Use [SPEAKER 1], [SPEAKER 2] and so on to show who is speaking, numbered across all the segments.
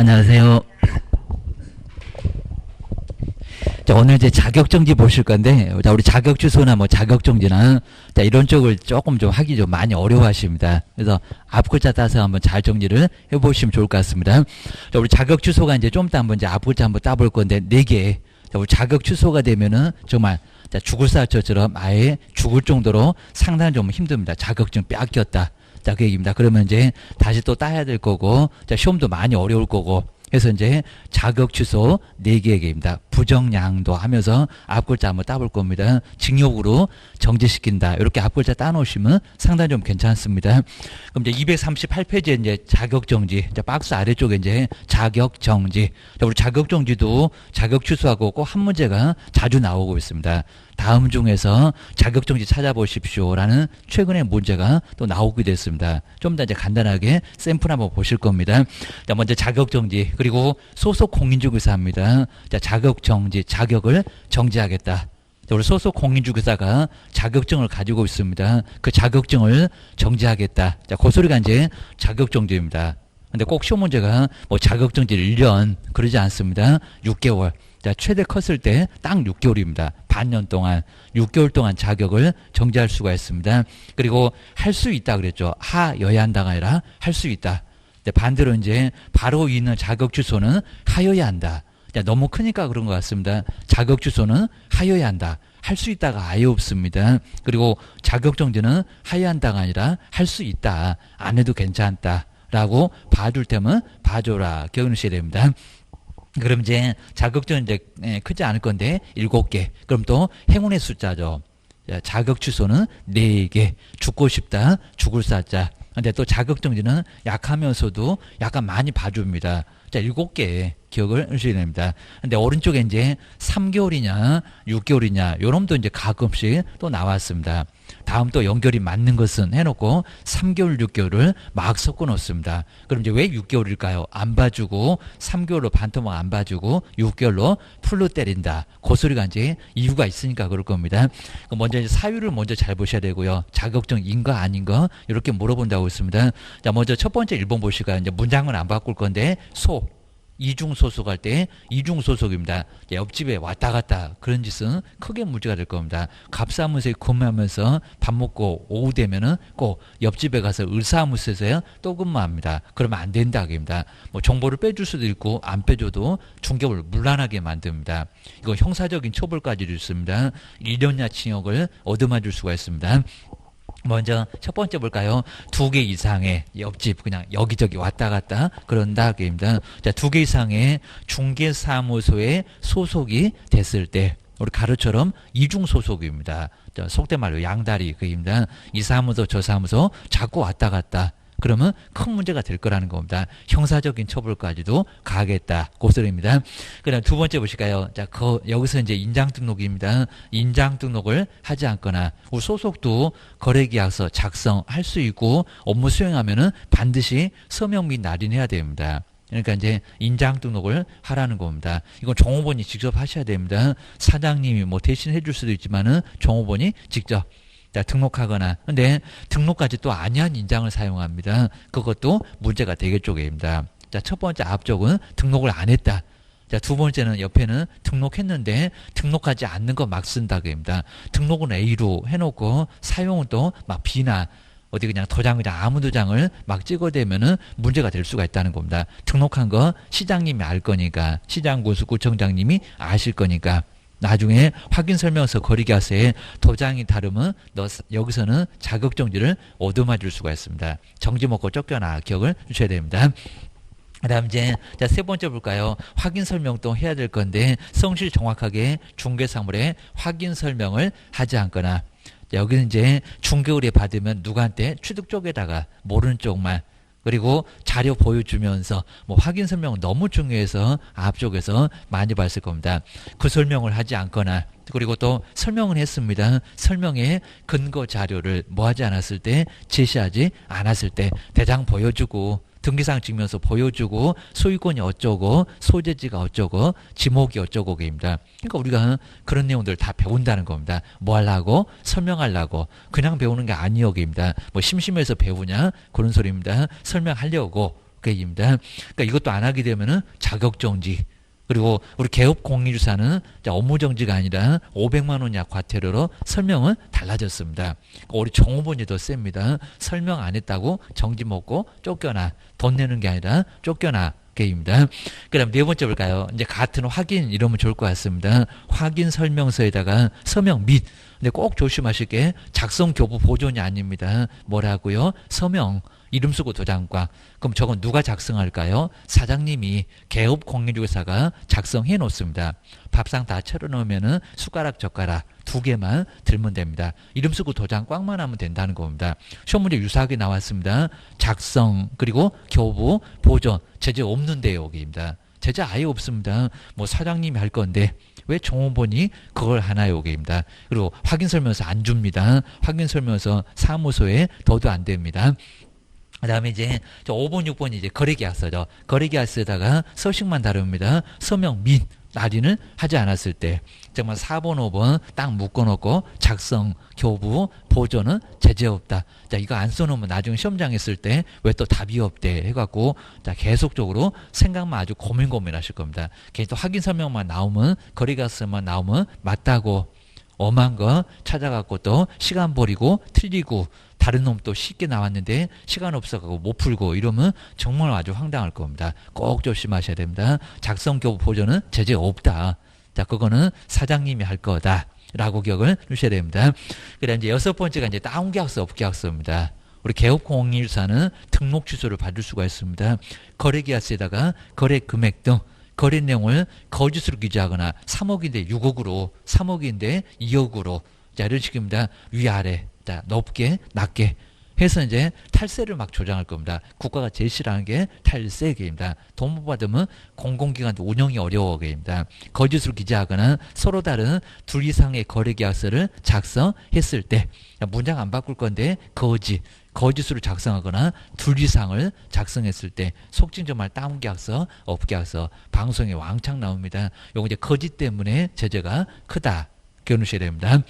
[SPEAKER 1] 안녕하세요. 자, 오늘 이제 자격정지 보실 건데, 자, 우리 자격주소나 뭐 자격정지나, 자, 이런 쪽을 조금 좀 하기 좀 많이 어려워하십니다. 그래서 앞글자 따서 한번 잘 정리를 해보시면 좋을 것 같습니다. 자, 우리 자격주소가 이제 좀 이따 한번 이제 앞글자 한번 따볼 건데, 4개. 자, 우리 자격주소가 되면은 정말, 자, 죽을 사처처럼 아예 죽을 정도로 상당히 좀 힘듭니다. 자격증 뺏겼다. 자, 그 얘기입니다. 그러면 이제 다시 또 따야 될 거고, 자, 시험도 많이 어려울 거고, 그래서 이제 자격 취소 4개 얘기입니다. 부정양도 하면서 앞글자 한번 따볼 겁니다. 징역으로 정지시킨다. 이렇게 앞글자 따놓으시면 상당히 좀 괜찮습니다. 그럼 이제 238페이지에 이제 자격 정지. 이제 박스 아래쪽에 이제 자격 정지. 우리 자격 정지도 자격 취소하고 꼭 한 문제가 자주 나오고 있습니다. 다음 중에서 자격정지 찾아보십시오라는 최근의 문제가 또 나오게 됐습니다. 좀 더 이제 간단하게 샘플 한번 보실 겁니다. 자, 먼저 자격정지, 그리고 소속 공인중개사입니다. 자, 자격정지, 자격을 정지하겠다. 자, 우리 소속 공인중개사가 자격증을 가지고 있습니다. 그 자격증을 정지하겠다. 자, 그 소리가 이제 자격정지입니다. 근데 꼭 시험 문제가 뭐 자격정지 1년 그러지 않습니다. 6개월. 자, 최대 컸을 때 딱 6개월입니다. 반년 동안, 6개월 동안 자격을 정지할 수가 있습니다. 그리고 할 수 있다 그랬죠. 하여야 한다가 아니라 할 수 있다. 반대로 이제 바로 있는 자격 취소는 하여야 한다. 자, 너무 크니까 그런 것 같습니다. 자격 취소는 하여야 한다. 할 수 있다가 아예 없습니다. 그리고 자격 정지는 하여야 한다가 아니라 할 수 있다. 안 해도 괜찮다. 라고 봐줄 테면 봐줘라. 기억하셔야 됩니다. 그럼 이제 자격증은 이제 크지 않을 건데 7개. 그럼 또 행운의 숫자죠. 자, 자격 취소는 4개. 죽고 싶다. 죽을 사자. 근데 또 자격정지는 약하면서도 약간 많이 봐줍니다. 자, 7개 기억을 하셔야 됩니다. 근데 오른쪽에 이제 3개월이냐, 6개월이냐, 요놈도 이제 가끔씩 또 나왔습니다. 다음 또 연결이 맞는 것은 해놓고 3개월, 6개월을 막 섞어 놓습니다. 그럼 이제 왜 6개월일까요? 안 봐주고 3개월로 반토막 안 봐주고 6개월로 풀로 때린다. 그 소리가 이제 이유가 있으니까 그럴 겁니다. 먼저 이제 사유를 먼저 잘 보셔야 되고요. 자격증인가 아닌가 이렇게 물어본다고 했습니다. 자, 먼저 첫 번째 1번 보시고요. 이제 문장은 안 바꿀 건데 이중 소속할 때 이중 소속입니다. 옆집에 왔다 갔다 그런 짓은 크게 문제가 될 겁니다. 갑사무소에 근무하면서 밥 먹고 오후 되면은 꼭 옆집에 가서 을사무소에서 또 근무합니다. 그러면 안 된다 그입니다. 뭐 정보를 빼줄 수도 있고 안 빼줘도 중개업을 문란하게 만듭니다. 이거 형사적인 처벌까지도 있습니다. 1년야 징역을 얻어맞을 수가 있습니다. 먼저 첫 번째 볼까요? 2개 이상의 옆집 그냥 여기저기 왔다 갔다 그런다 그입니다. 자, 2개 이상의 중개사무소에 소속이 됐을 때 우리 가로처럼 이중 소속입니다. 자, 속된 말로 양다리 그입니다. 이 사무소 저 사무소 자꾸 왔다 갔다. 그러면 큰 문제가 될 거라는 겁니다. 형사적인 처벌까지도 가겠다. 그 소리입니다. 그 다음 두 번째 보실까요? 자, 여기서 이제 인장 등록입니다. 인장 등록을 하지 않거나, 우리 소속도 거래계약서 작성할 수 있고, 업무 수행하면은 반드시 서명 및 날인해야 됩니다. 그러니까 이제 인장 등록을 하라는 겁니다. 이건 종업원이 직접 하셔야 됩니다. 사장님이 뭐 대신 해줄 수도 있지만은 종업원이 직접 자, 등록하거나, 근데 등록까지 또 아니한 인장을 사용합니다. 그것도 문제가 되겠죠, 입니다. 자, 첫 번째 앞쪽은 등록을 안 했다. 자, 두 번째는 옆에는 등록했는데 등록하지 않는 거 막 쓴다, 그입니다. 등록은 A로 해놓고 사용은 또 막 B나 어디 그냥 그냥 아무 도장을 막 찍어대면은 문제가 될 수가 있다는 겁니다. 등록한 거 시장님이 알 거니까, 시장군수 구청장님이 아실 거니까. 나중에 확인설명서 거리계약서에 도장이 다르면 여기서는 자격정지를 얻어맞을 수가 있습니다. 정지 먹고 쫓겨나 기억을 주셔야 됩니다. 그 다음 이제 자, 세 번째 볼까요? 확인설명도 해야 될 건데 성실 정확하게 중개사물에 확인설명을 하지 않거나, 여기는 이제 중개의뢰 받으면 누구한테 취득 쪽에다가 모르는 쪽만, 그리고 자료 보여주면서 뭐 확인 설명은 너무 중요해서 앞쪽에서 많이 봤을 겁니다. 그 설명을 하지 않거나, 그리고 또 설명을 했습니다. 설명에 근거 자료를 뭐 하지 않았을 때, 제시하지 않았을 때 대장 보여주고 등기상 증명서 보여주고 소유권이 어쩌고 소재지가 어쩌고 지목이 어쩌고 입니다. 그러니까 우리가 그런 내용들 다 배운다는 겁니다. 뭐 하려고? 설명하려고. 그냥 배우는 게 아니여기입니다. 뭐 심심해서 배우냐? 그런 소리입니다. 설명하려고 계획입니다. 그러니까 이것도 안 하게 되면은 자격정지. 그리고 우리 개업공인주사는 업무정지가 아니라 500만 원 이하 과태료로 설명은 달라졌습니다. 우리 종업원이 더 셉니다. 설명 안 했다고 정지 먹고 쫓겨나. 돈 내는 게 아니라 쫓겨나. 게임입니다. 그다음 네 번째 볼까요? 이제 같은 확인 이러면 좋을 것 같습니다. 확인 설명서에다가 서명 및 근데 꼭 조심하실 게 작성 교부 보존이 아닙니다. 뭐라고요? 서명 이름 쓰고 도장과. 그럼 저건 누가 작성할까요? 사장님이 개업 공인중개사가 작성해 놓습니다. 밥상 다 차려놓으면은 숟가락 젓가락 2개만 들면 됩니다. 이름 쓰고 도장 꽉만 하면 된다는 겁니다. 시험 문제 유사하게 나왔습니다. 작성 그리고 교부 보존 제재 없는데 여기입니다. 제재 아예 없습니다. 뭐 사장님이 할 건데 왜 종업원이 그걸 하나요? 여기입니다. 그리고 확인설명서 안 줍니다. 확인설명서 사무소에 둬도 안 됩니다. 그 다음에 이제 5번, 6번이 이제 거래계약서죠. 거래계약서에다가 서식만 다릅니다. 서명 및 날인을 하지 않았을 때 정말 4번, 5번 딱 묶어놓고 작성, 교부, 보존은 제재 없다. 자, 이거 안 써놓으면 나중에 시험장에 쓸 때 왜 또 답이 없대 해갖고 자 계속적으로 생각만 아주 고민하실 겁니다. 괜히 또 확인 설명만 나오면 거래계약서만 나오면 맞다고 엄한 거 찾아갖고 또 시간 버리고 틀리고 다른 놈 또 쉽게 나왔는데 시간 없어가고 못 풀고 이러면 정말 아주 황당할 겁니다. 꼭 조심하셔야 됩니다. 작성 교부 보존은 제재 없다. 자, 그거는 사장님이 할 거다. 라고 기억을 주셔야 됩니다. 그다음 이제 6번째가 이제 다운계약서, 업계약서입니다. 우리 개업공인일사는 등록 취소를 받을 수가 있습니다. 거래계약서에다가 거래 금액 등 거래 내용을 거짓으로 기재하거나 3억인데 6억으로, 3억인데 2억으로, 자, 이런 식입니다. 위아래, 자, 높게, 낮게 해서 이제 탈세를 막 조장할 겁니다. 국가가 제일 싫어하는 게 탈세계입니다. 돈 못 받으면 공공기관도 운영이 어려워계입니다. 거짓으로 기재하거나 서로 다른 둘 이상의 거래계약서를 작성했을 때, 문장 안 바꿀 건데 거짓으로 작성하거나 둘 이상을 작성했을 때 속칭 정말 다운계약서, 업계약서 방송에 왕창 나옵니다. 요거 이제 거짓 때문에 제재가 크다. 기억하셔야 됩니다.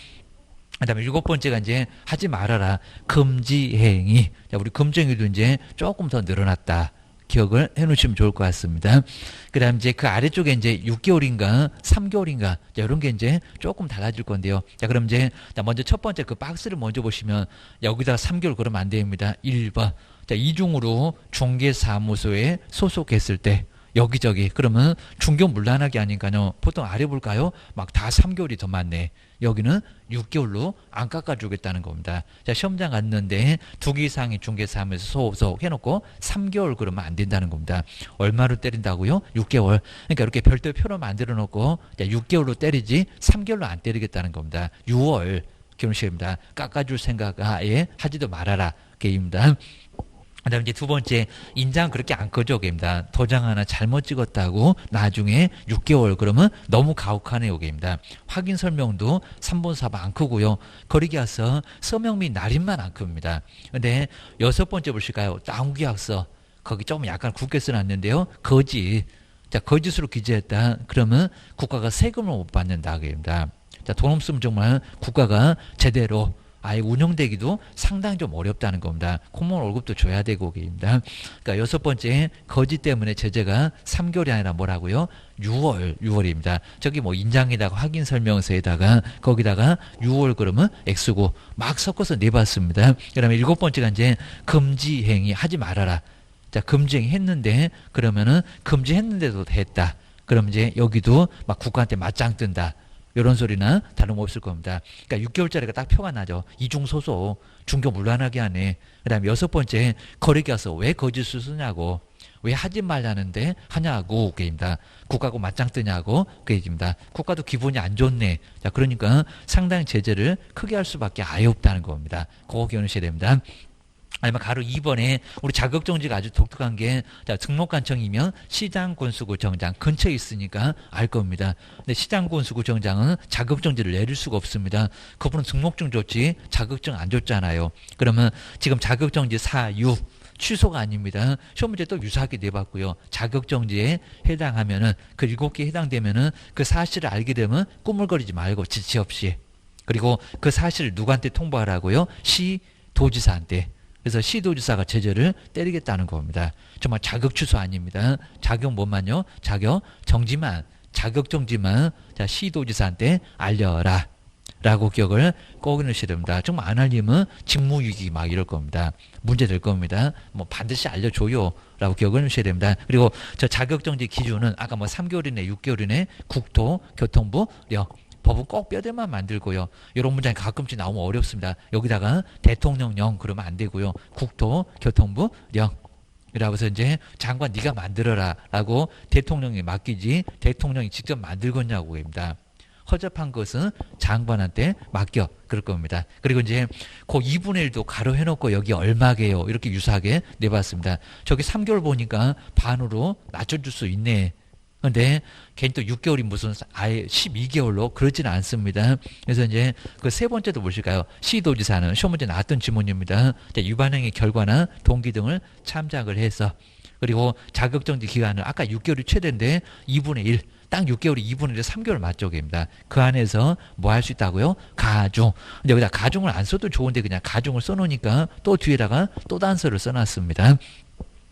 [SPEAKER 1] 그 다음에 7번째가 이제 하지 말아라. 금지 행위. 자, 우리 금지 행위도 이제 조금 더 늘어났다. 기억을 해 놓으시면 좋을 것 같습니다. 그 다음 이제 그 아래쪽에 이제 6개월인가 3개월인가 자, 이런 게 이제 조금 달라질 건데요. 자, 그럼 이제 먼저 첫 번째 그 박스를 먼저 보시면 여기다가 3개월 그러면 안 됩니다. 1번. 자, 이중으로 중개사무소에 소속했을 때 여기저기 그러면 중견문란하게 아닌가요? 보통 아래 볼까요? 막 다 3개월이 더 많네. 여기는 6개월로 안 깎아주겠다는 겁니다. 자, 시험장 갔는데 2개 이상의 중개사무소 소속해놓고 3개월 그러면 안 된다는 겁니다. 얼마로 때린다고요? 6개월. 그러니까 이렇게 별도 표로 만들어 놓고 6개월로 때리지 3개월로 안 때리겠다는 겁니다. 6월 결혼식입니다. 깎아줄 생각 아예 하지도 말아라. 게임입니다. 그 다음에 이제 두 번째, 인장 그렇게 안 꺼져, 게임입니다. 도장 하나 잘못 찍었다고 나중에 6개월 그러면 너무 가혹하네요, 게임입니다. 확인 설명도 3번, 4번 안 크고요. 거래계약서 서명 및 날인만 안 큽니다. 근데 6번째 보실까요? 다운계약서. 거기 조금 약간 굵게 써놨는데요. 거짓. 자, 거짓으로 기재했다. 그러면 국가가 세금을 못 받는다, 게임입니다. 자, 돈 없으면 정말 국가가 제대로 아예 운영되기도 상당히 좀 어렵다는 겁니다. 공무원 월급도 줘야 되고 게임입니다. 그러니까 6번째 거짓 때문에 제재가 3개월이 아니라 뭐라고요? 6월입니다. 저기 뭐 인장에다가 확인 설명서에다가 거기다가 6월 그러면 X고 막 섞어서 내봤습니다. 그다음에 7번째가 이제 금지 행위 하지 말아라. 자, 금지 행위 했는데 그러면은 금지했는데도 했다. 그럼 이제 여기도 막 국가한테 맞짱 뜬다. 이런 소리는 다름없을 겁니다. 그러니까 6개월짜리가 딱 표가 나죠. 이중소속, 중견문란하게 하네. 그 다음에 6번째, 거래계약서 왜 거짓을 쓰냐고. 왜 하지 말라는데 하냐고. 그입니다. 국가하고 맞짱 뜨냐고. 그 얘기입니다. 국가도 기분이 안 좋네. 자, 그러니까 상당히 제재를 크게 할 수밖에 아예 없다는 겁니다. 그거 기억하셔야 됩니다. 아니면 가로 2번에 우리 자격정지가 아주 독특한 게 자, 등록관청이면 시장군수구청장 근처에 있으니까 알 겁니다. 근데 시장군수구청장은 자격정지를 내릴 수가 없습니다. 그분은 등록증 줬지 자격증 안 줬잖아요. 그러면 지금 자격정지 사유 취소가 아닙니다. 시험 문제 또 유사하게 내봤고요. 자격정지에 해당하면은 그 7개에 해당되면은 그 사실을 알게 되면 꾸물거리지 말고 지체 없이 그리고 그 사실을 누구한테 통보하라고요? 시 도지사한테. 그래서 시도지사가 제재를 때리겠다는 겁니다. 정말 자격 취소 아닙니다. 자격 뭐만요? 자격 정지만, 자격 정지만 자 시도지사한테 알려라. 라고 기억을 꼭 넣으셔야 됩니다. 정말 안 알리면 직무유기 막 이럴 겁니다. 문제 될 겁니다. 뭐 반드시 알려줘요. 라고 기억을 넣으셔야 됩니다. 그리고 저 자격정지 기준은 아까 뭐 3개월이네, 6개월이네, 국토, 교통부, 법은 꼭 뼈대만 만들고요. 이런 문장이 가끔씩 나오면 어렵습니다. 여기다가 대통령령 그러면 안 되고요. 국토, 교통부, 령. 이라고 해서 이제 장관 네가 만들어라 라고 대통령이 맡기지 대통령이 직접 만들겠냐고 입니다. 허접한 것은 장관한테 맡겨 그럴 겁니다. 그리고 이제 그 2분의 1도 가로 해놓고 여기 얼마게요 이렇게 유사하게 내봤습니다. 저기 3개월 보니까 반으로 낮춰줄 수 있네. 근데 걔는 또 6개월이 무슨 아예 12개월로 그러지는 않습니다. 그래서 이제 그 세 번째도 보실까요? 시도지사는 시험 문제 나왔던 지문입니다. 위반행위 결과나 동기 등을 참작을 해서 그리고 자격정지 기간은 아까 6개월이 최대인데 2분의 1 딱 6개월이 2분의 1에 3개월 맞쪽입니다. 그 안에서 뭐 할 수 있다고요? 가중. 근데 여기다 가중을 안 써도 좋은데 그냥 가중을 써놓으니까 또 뒤에다가 또 단서를 써놨습니다.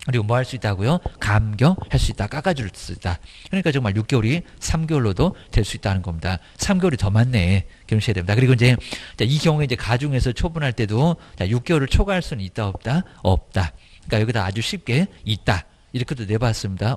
[SPEAKER 1] 그리고 뭐 할 수 있다고요? 감경할 수 있다. 깎아줄 수 있다. 그러니까 정말 6개월이 3개월로도 될 수 있다는 겁니다. 3개월이 더 많네. 기억하셔야 됩니다. 그리고 이제 이 경우에 이제 가중해서 초분할 때도 6개월을 초과할 수는 있다 없다? 없다. 그러니까 여기다 아주 쉽게 있다. 이렇게도 내봤습니다.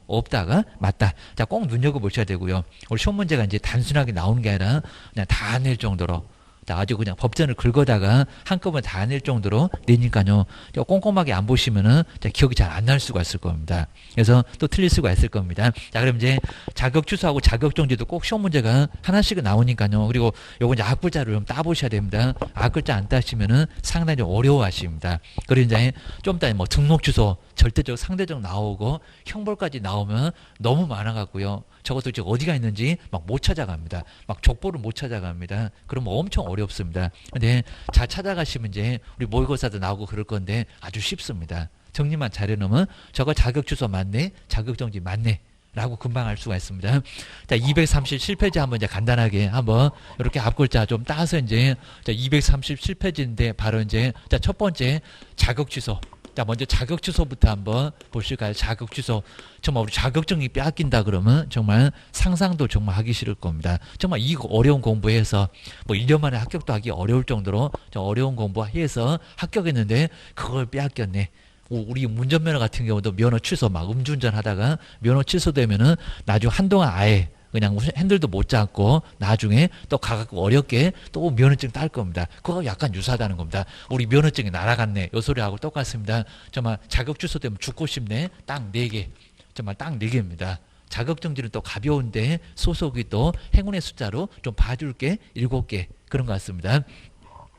[SPEAKER 1] 없다가 맞다. 자, 꼭 눈여겨보셔야 되고요. 우리 시험 문제가 이제 단순하게 나오는 게 아니라 그냥 다 낼 정도로 아주 그냥 법전을 긁어다가 한꺼번에 다 낼 정도로 내니까요. 꼼꼼하게 안 보시면은 기억이 잘 안 날 수가 있을 겁니다. 그래서 또 틀릴 수가 있을 겁니다. 자, 그럼 이제 자격 취소하고 자격 정지도 꼭 시험 문제가 하나씩은 나오니까요. 그리고 요거 이제 앞글자를 좀 따보셔야 됩니다. 앞글자 안 따시면은 상당히 좀 어려워하십니다. 그리고 이제 좀 이따 뭐 등록 취소 절대적 상대적 나오고 형벌까지 나오면 너무 많아갖고요. 저것도 이제 어디가 있는지 막 못 찾아갑니다. 막 족보를 못 찾아갑니다. 그러면 엄청 어렵습니다. 근데 잘 찾아가시면 이제 우리 모의고사도 나오고 그럴 건데 아주 쉽습니다. 정리만 잘해놓으면 저거 자격 취소 맞네, 자격 정지 맞네. 라고 금방 알 수가 있습니다. 자, 237페이지 한번 이제 간단하게 한번 이렇게 앞글자 좀 따서 이제 237페이지인데 바로 이제 자, 첫 번째 자격 취소. 자, 먼저 자격 취소부터 한번 보실까요? 자격 취소. 정말 우리 자격증이 빼앗긴다 그러면 정말 상상도 정말 하기 싫을 겁니다. 정말 이 어려운 공부해서 뭐 1년 만에 합격도 하기 어려울 정도로 어려운 공부해서 합격했는데 그걸 빼앗겼네. 우리 운전면허 같은 경우도 면허 취소 막 음주운전 하다가 면허 취소되면은 나중 한동안 아예 그냥 핸들도 못 잡고 나중에 또 가갖고 어렵게 또 면허증 딸 겁니다. 그거 약간 유사하다는 겁니다. 우리 면허증이 날아갔네. 요 소리하고 똑같습니다. 정말 자격 취소되면 죽고 싶네. 딱 4개. 정말 딱 4개입니다. 자격정지는 또 가벼운데 소속이 또 행운의 숫자로 좀 봐줄게 7개. 그런 것 같습니다.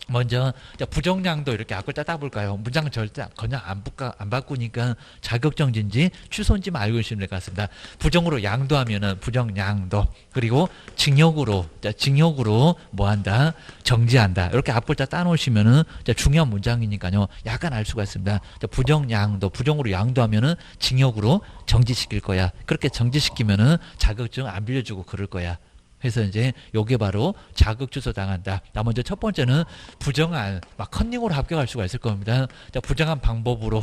[SPEAKER 1] 먼저 부정량도 이렇게 앞을 따볼까요? 문장은 절대 그냥 안 바꾸니까 자격정지인지 취소인지만 알고 계시면 될 것 같습니다. 부정으로 양도하면은 부정양도 그리고 징역으로 뭐한다? 정지한다. 이렇게 앞을 따놓으시면은 중요한 문장이니까요. 약간 알 수가 있습니다. 부정양도 부정으로 양도하면은 징역으로 정지시킬 거야. 그렇게 정지시키면은 자격증 안 빌려주고 그럴 거야. 그래서 이제 요게 바로 자격 취소 당한다. 먼저 첫 번째는 부정한 막 컨닝으로 합격할 수가 있을 겁니다. 자, 부정한 방법으로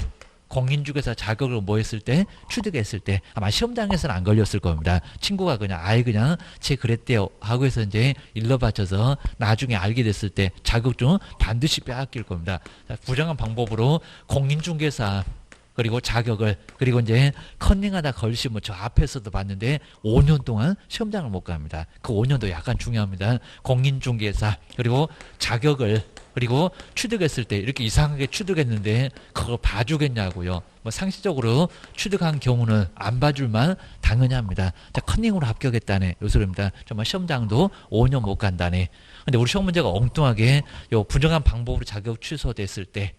[SPEAKER 1] 공인중개사 자격을 뭐 했을 때 취득했을 때 아마 시험장에서는 안 걸렸을 겁니다. 친구가 그냥 그냥 쟤 그랬대요 하고 해서 이제 일러 바쳐서 나중에 알게 됐을 때 자격증 반드시 빼앗길 겁니다. 자, 부정한 방법으로 공인중개사 그리고 자격을 그리고 이제 컨닝하다 걸리시면 저 앞에서도 봤는데 5년 동안 시험장을 못 갑니다. 그 5년도 약간 중요합니다. 공인중개사 그리고 자격을 그리고 취득했을 때 이렇게 이상하게 취득했는데 그걸 봐주겠냐고요. 뭐 상식적으로 취득한 경우는 안 봐줄만 당연히 합니다. 자, 컨닝으로 합격했다네. 요 소리입니다. 정말 시험장도 5년 못 간다네. 근데 우리 시험 문제가 엉뚱하게 요 부정한 방법으로 자격 취소됐을 때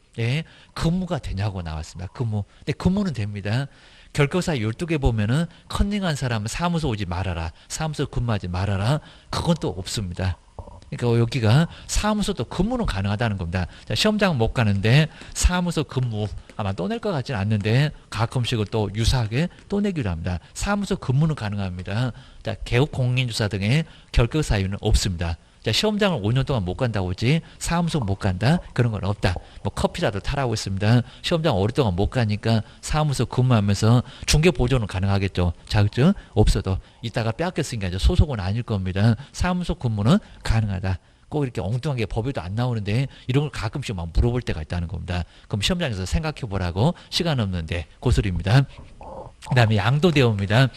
[SPEAKER 1] 근무가 되냐고 나왔습니다. 근데 근무는 됩니다. 결격사 12개 보면은 컨닝한 사람은 사무소 오지 말아라. 사무소 근무하지 말아라. 그건 또 없습니다. 그러니까 여기가 사무소도 근무는 가능하다는 겁니다. 자, 시험장 못 가는데 사무소 근무 아마 또 낼 것 같지는 않는데 가끔씩은 또 유사하게 또 내기로 합니다. 사무소 근무는 가능합니다. 자, 개업 공인주사 등의 결격 사유는 없습니다. 자, 시험장을 5년 동안 못 간다고 하지 사무소 못 간다? 그런 건 없다. 뭐 커피라도 타라고 있습니다. 시험장 오랫동안 못 가니까 사무소 근무하면서 중개 보조는 가능하겠죠. 자격증 없어도 이따가 빼앗겼으니까 이제 소속은 아닐 겁니다. 사무소 근무는 가능하다. 꼭 이렇게 엉뚱하게 법에도 안 나오는데 이런 걸 가끔씩 막 물어볼 때가 있다는 겁니다. 그럼 시험장에서 생각해 보라고 시간 없는데 고소리입니다. 그 다음에 양도대여입니다.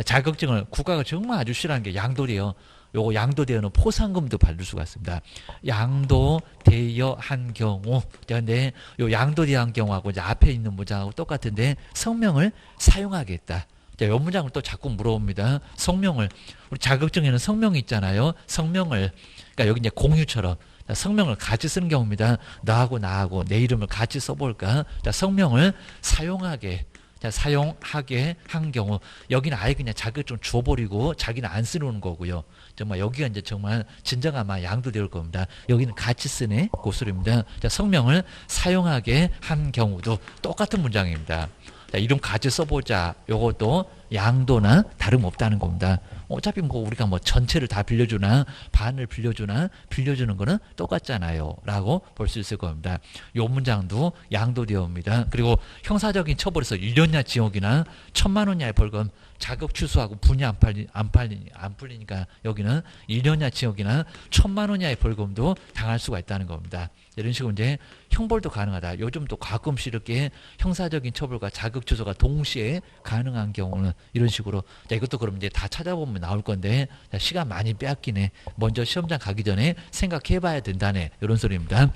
[SPEAKER 1] 자격증을 국가가 정말 아주 싫어하는 게 양도대여. 요거 양도대여는 포상금도 받을 수가 있습니다. 양도대여한 경우. 근데 요 양도대여한 경우하고 이제 앞에 있는 문장하고 똑같은데 성명을 사용하겠다. 자, 요 문장을 또 자꾸 물어봅니다. 성명을 우리 자격증에는 성명이 있잖아요. 성명을 그러니까 여기 이제 공유처럼 성명을 같이 쓰는 경우입니다. 너하고 나하고 내 이름을 같이 써볼까? 자, 성명을 사용하게. 자, 사용하게 한 경우 여기는 아예 그냥 자격증 줘버리고 자기는 안 쓰는 거고요. 정말 여기가 이제 정말 진정한 양도될 겁니다. 여기는 같이 쓰네 고소리입니다. 자, 성명을 사용하게 한 경우도 똑같은 문장입니다. 자, 이름 같이 써보자. 요것도 양도나 다름없다는 겁니다. 어차피 뭐 우리가 뭐 전체를 다 빌려주나 반을 빌려주나 빌려주는 거는 똑같잖아요 라고 볼 수 있을 겁니다. 요 문장도 양도되어입니다. 그리고 형사적인 처벌에서 1년 이하 징역이나 1,000만 원 이하의 벌금 자격 취소하고 분이 안 풀리니까 여기는 1년 이하 징역이나 1,000만 원 이하의 벌금도 당할 수가 있다는 겁니다. 이런 식으로 이제 형벌도 가능하다. 요즘도 가끔씩 이렇게 형사적인 처벌과 자격 취소가 동시에 가능한 경우는 이런 식으로 자, 이것도 그럼 이제 다 찾아보면 나올 건데 자, 시간 많이 빼앗기네. 먼저 시험장 가기 전에 생각해봐야 된다네. 이런 소리입니다.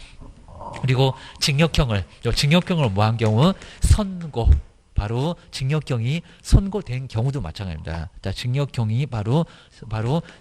[SPEAKER 1] 그리고 징역형을 뭐 한 경우 선고 바로 징역형이 선고된 경우도 마찬가지입니다. 자, 징역형이 바로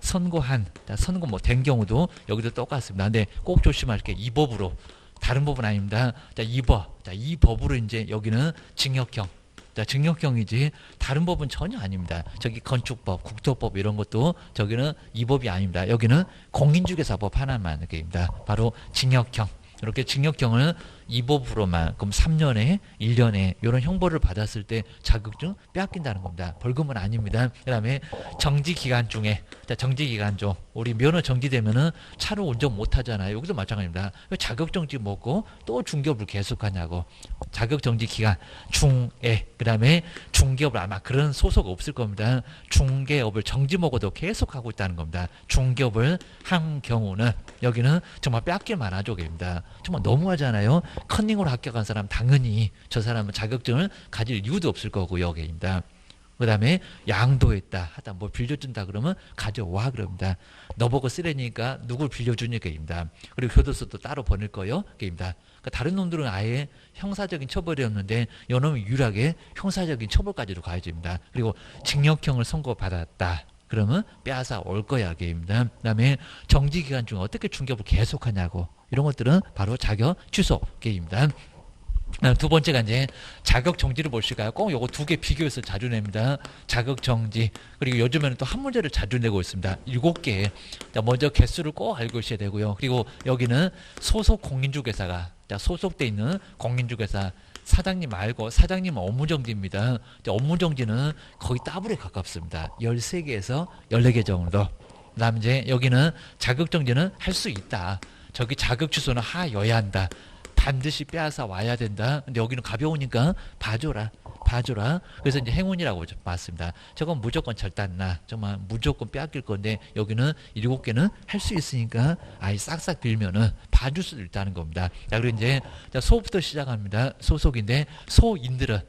[SPEAKER 1] 선고한 선고 뭐 된 경우도 여기도 똑같습니다. 근데 꼭 조심할 게 이 법으로 다른 법은 아닙니다. 자, 이 법으로 이제 여기는 징역형. 자, 징역형이지 다른 법은 전혀 아닙니다. 저기 건축법, 국토법 이런 것도 저기는 이 법이 아닙니다. 여기는 공인중개사법 하나만 입니다. 바로 징역형. 이렇게 징역형을 이 법으로만 그럼 3년에 1년에 이런 형벌을 받았을 때 자격증 빼앗긴다는 겁니다. 벌금은 아닙니다. 그 다음에 정지기간 중에 정지기간 중 우리 면허 정지되면은 차로 운전 못하잖아요. 여기도 마찬가지입니다. 자격정지 먹고 또 중개업을 계속하냐고. 자격정지 기간 중에 그 다음에 중개업을 아마 그런 소속 없을 겁니다. 중개업을 정지 먹어도 계속하고 있다는 겁니다. 중개업을 한 경우는 여기는 정말 빼앗길 만한 쪽입니다. 정말 너무하잖아요. 컨닝으로 합격한 사람 당연히 저 사람은 자격증을 가질 이유도 없을 거고 여기입니다. 그 다음에 양도했다 하다 뭐 빌려준다 그러면 가져와 그럽니다. 너보고 쓰레니까 누굴 빌려주니까 입니다. 그리고 교도소도 따로 보낼 거요 입니다. 그러니까 다른 놈들은 아예 형사적인 처벌이었는데 요놈이 유일하게 형사적인 처벌까지도 가해집니다. 그리고 징역형을 선고받았다. 그러면 빼앗아 올 거야 게입니다. 그다음에 정지 기간 중에 어떻게 중개업을 계속하냐고 이런 것들은 바로 자격 취소 게입니다. 두 번째가 이제 자격 정지를 보실까요? 꼭 요거 두 개 비교해서 자주 냅니다. 자격 정지 그리고 요즘에는 또 한 문제를 자주 내고 있습니다. 7개. 먼저 개수를 꼭 알고 있어야 되고요. 그리고 여기는 소속 공인중개사가 소속돼 있는 공인중개사 사장님 말고 사장님은 업무정지입니다. 업무정지는 거의 더블에 가깝습니다. 13개에서 14개 정도. 그 다음에 이제 여기는 자격정지는 할 수 있다. 저기 자격 취소는 하여야 한다. 반드시 빼앗아 와야 된다. 근데 여기는 가벼우니까 봐줘라. 그래서 이제 행운이라고 봤습니다. 저건 무조건 절단나. 정말 무조건 빼앗길 건데 여기는 7개는 할 수 있으니까 아예 싹싹 빌면은 봐줄 수도 있다는 겁니다. 자, 그리고 이제 소부터 시작합니다. 소속인데 소인들은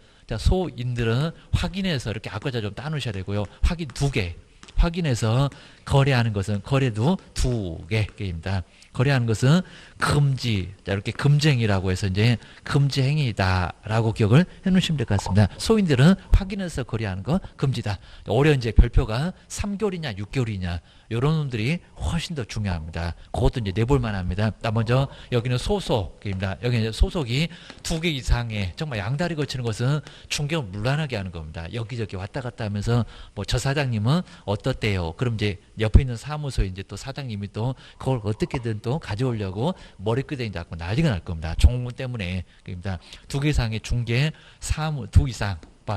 [SPEAKER 1] 확인해서 이렇게 앞과자 좀 따놓으셔야 되고요. 확인 2개. 확인해서 거래하는 것은 거래도 2개입니다. 거래하는 것은 금지, 이렇게 금지행위라고 해서 이제 금지행위다라고 기억을 해놓으시면 될 것 같습니다. 소인들은 확인해서 거래하는 거 금지다. 올해 이제 별표가 3개월이냐 6개월이냐 이런 놈들이 훨씬 더 중요합니다. 그것도 이제 내볼만 합니다. 먼저 여기는 소속입니다. 여기는 소속이 2개 이상의 정말 양다리 거치는 것은 중개업을 물란하게 하는 겁니다. 여기저기 왔다 갔다 하면서 뭐 저 사장님은 어떻대요? 그럼 이제 옆에 있는 사무소에 이제 또 사장님이 또 그걸 어떻게든 또 가져오려고 머리끄댕이 잡고 난리가 날 겁니다. 종문 때문에. 그러니까 2개 이상의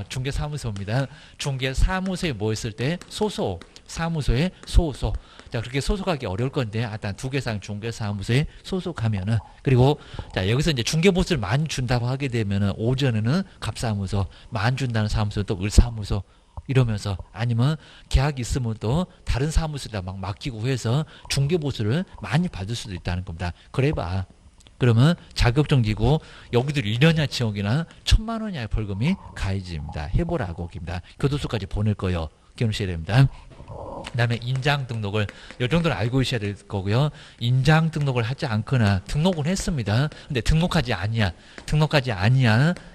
[SPEAKER 1] 중개사무소입니다. 중개사무소에 모였을 때 소속 사무소에 소속. 자, 그렇게 소속하기 어려울 건데, 일단 2개 이상 중개사무소에 소속하면은, 그리고, 자, 여기서 이제 중개보수를 많이 준다고 하게 되면은, 오전에는 갑사무소, 많이 준다는 사무소는 또 을사무소, 이러면서, 아니면 계약이 있으면 또 다른 사무소에다 막 맡기고 해서 중개보수를 많이 받을 수도 있다는 겁니다. 그래봐. 그러면 자격정지고 여기도 1년이나 지역이나 1,000만 원 이하의 벌금이 가해집니다. 해보라고 입니다. 교도소까지 보낼 거예요. 기억하셔야 됩니다. 그 다음에 인장 등록을 이 정도는 알고 있어야 될 거고요. 인장 등록을 하지 않거나 등록은 했습니다. 근데 등록하지 아니야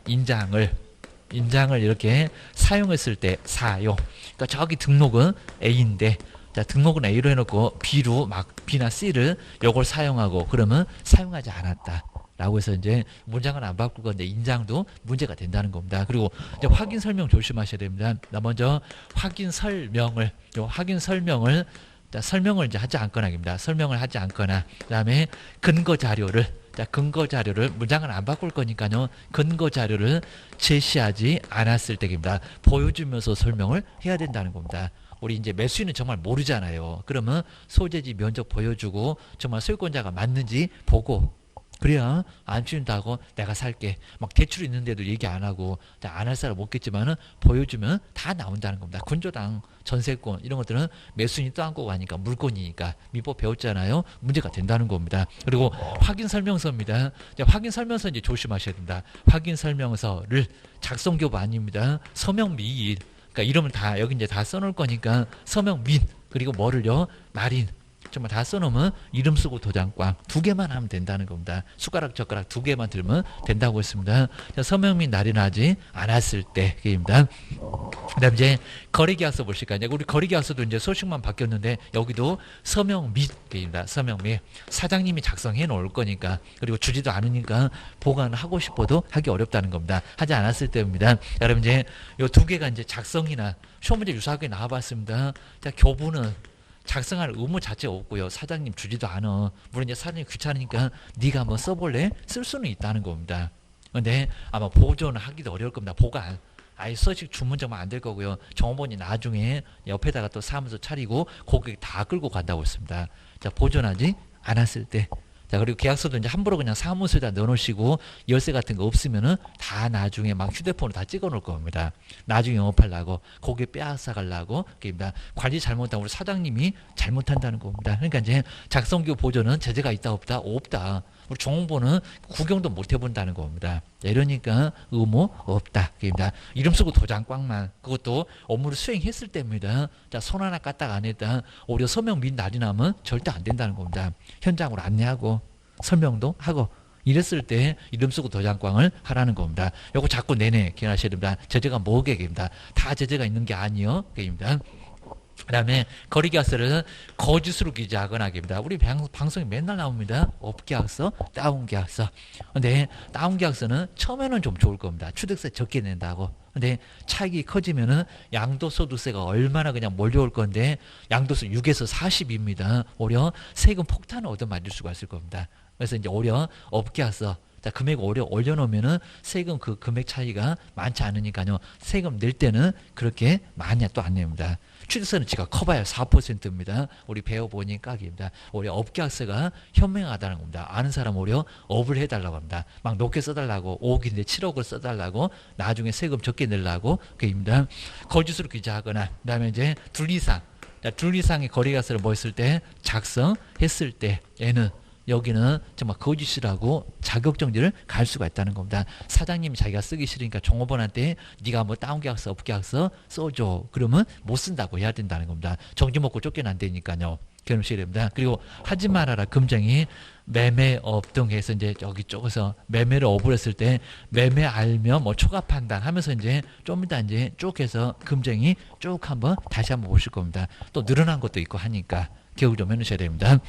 [SPEAKER 1] 인장을 이렇게 사용했을 때 사용. 그러니까 저기 등록은 A인데, 자, 등록은 A로 해놓고 B로 막 B나 C를 요걸 사용하고 그러면 사용하지 않았다. 라고 해서 이제 문장은 안 바꿀 건데 인장도 문제가 된다는 겁니다. 그리고 이제 확인 설명 조심하셔야 됩니다. 먼저 확인 설명을 자, 설명을 이제 하지 않거나입니다. 설명을 하지 않거나 그다음에 근거 자료를 문장은 안 바꿀 거니까요. 근거 자료를 제시하지 않았을 때입니다. 보여주면서 설명을 해야 된다는 겁니다. 우리 이제 매수인은 정말 모르잖아요. 그러면 소재지 면적 보여주고 정말 소유권자가 맞는지 보고, 그래야 안 준다고 내가 살게 막 대출 있는데도 얘기 안 하고 안 할 사람 없겠지만은 보여주면 다 나온다는 겁니다. 군조당, 전세권 이런 것들은 매수인이 떠안고 가니까 물건이니까 민법 배웠잖아요. 문제가 된다는 겁니다. 그리고 확인 설명서입니다. 확인 설명서 이제 조심하셔야 된다. 확인 설명서를 작성교부 아닙니다. 서명 미인. 그러니까 이름을 다 여기 이제 다 써놓을 거니까 서명 민, 그리고 뭐를요, 날인, 정말 다 써놓으면 이름 쓰고 도장 꽝 2개만 하면 된다는 겁니다. 숟가락 젓가락 2개만 들면 된다고 했습니다. 서명 및 날인하지 않았을 때입니다. 그다음 이제 거래계약서 보실까요? 우리 거래계약서도 이제 소식만 바뀌었는데 여기도 서명 및입니다. 서명 및 사장님이 작성해 놓을 거니까, 그리고 주지도 않으니까 보관하고 싶어도 하기 어렵다는 겁니다. 하지 않았을 때입니다. 여러분 이제 요 2개가 이제 작성이나 시험문제 유사하게 나와봤습니다. 자, 교부는 작성할 의무 자체가 없고요. 사장님 주지도 않아. 물론 이제 사장님 귀찮으니까 네가 한번 써볼래? 쓸 수는 있다는 겁니다. 근데 아마 보존을 하기도 어려울 겁니다. 보관. 아예 서식 주문 정말 안 될 거고요. 정보원이 나중에 옆에다가 또 사무소 차리고 고객 다 끌고 간다고 했습니다. 자, 보존하지 않았을 때. 자, 그리고 계약서도 이제 함부로 그냥 사무소에다 넣어놓으시고 열쇠 같은 거 없으면은 다 나중에 막 휴대폰으로 다 찍어 놓을 겁니다. 나중에 영업하려고, 고객 빼앗아 가려고, 그입니다. 관리 잘못하면 우리 사장님이 잘못한다는 겁니다. 그러니까 이제 작성교 보존은 제재가 있다 없다? 없다. 우리 정보는 구경도 못 해본다는 겁니다. 이러니까 의무 없다. 그입니다. 이름 쓰고 도장 꽝만, 그것도 업무를 수행했을 때입니다. 자, 손 하나 까딱 안 했다. 오히려 서명 및 날이 나면 절대 안 된다는 겁니다. 현장으로 안내하고 설명도 하고 이랬을 때 이름 쓰고 도장꽝을 하라는 겁니다. 요거 자꾸 내내 기억하셔야 됩니다. 제재가 뭐게입니다. 다 제재가 있는 게 아니요. 게입니다. 그 다음에 거래계약서를 거짓으로 기재하거나 입니다. 우리 방송에 맨날 나옵니다. 업계약서, 다운계약서. 근데 다운계약서는 처음에는 좀 좋을 겁니다. 취득세 적게 낸다고. 근데 차익이 커지면은 양도소득세가 얼마나 그냥 몰려올 건데, 양도세 6에서 40입니다. 오히려 세금 폭탄을 얻어맞을 수가 있을 겁니다. 그래서 이제 오히려 업계약서, 자, 금액 오히려 올려놓으면은 세금 그 금액 차이가 많지 않으니까요. 세금 낼 때는 그렇게 많이 또 안 냅니다. 취득세는 지가 커봐야 4%입니다. 우리 배워보니까 입니다. 오히려 업계약서가 현명하다는 겁니다. 아는 사람 오히려 업을 해달라고 합니다. 막 높게 써달라고, 5억인데 7억을 써달라고, 나중에 세금 적게 내려고 그입니다. 거짓으로 기재하거나, 그 다음에 이제 둘이상, 둘이상의 거래계약서를 뭐 했을 때, 작성했을 때, 얘는 여기는 정말 거짓이라고 자격정지를 갈 수가 있다는 겁니다. 사장님이 자기가 쓰기 싫으니까 종업원한테 네가 뭐 다운계약서, 업계약서 써줘. 그러면 못 쓴다고 해야 된다는 겁니다. 정지 먹고 쫓겨난다니까요. 기억하셔야 됩니다. 그리고 하지 말아라 금정이 매매업 등 해서 이제 여기 쪽에서 매매를 업을 했을 때 매매 알면 뭐 초과 판단 하면서 이제 좀 이따 이제 쭉 해서 금정이 쭉 한번 다시 한번 보실 겁니다. 또 늘어난 것도 있고 하니까 기억 좀 해놓으셔야 됩니다.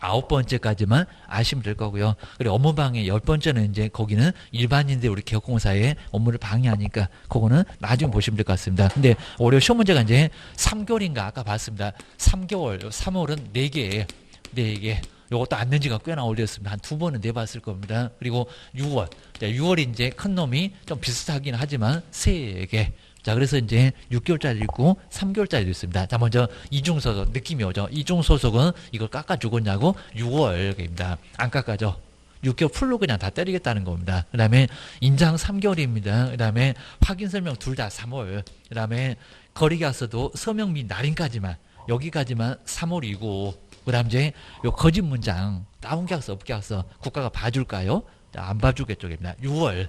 [SPEAKER 1] 9번째까지만 아시면 될 거고요. 그리고 업무방해 10번째는 이제 거기는 일반인들 우리 개업공사의 업무를 방해하니까 그거는 나중에 보시면 될 것 같습니다. 근데 올해 시험 문제가 이제 3개월인가 아까 봤습니다. 3개월, 3월은 4개예요. 4개. 요것도 안 낸 지가 꽤나 오래됐습니다. 한 2번은 내봤을 겁니다. 그리고 6월. 6월이 이제 큰 놈이 좀 비슷하긴 하지만 3개. 자, 그래서 이제 6개월짜리 있고 3개월짜리도 있습니다. 자, 먼저 이중소속 느낌이 오죠. 이중소속은 이걸 깎아주겠냐고 6월입니다. 안 깎아줘. 6개월 풀로 그냥 다 때리겠다는 겁니다. 그 다음에 인장 3개월입니다. 그 다음에 확인 설명 둘 다 3월. 그 다음에 거리계약서도 서명 및 날인까지만 여기까지만 3월이고 그 다음 이제 요 거짓 문장 다운계약서 업계약서 국가가 봐줄까요? 자, 안 봐주겠죠. 6월.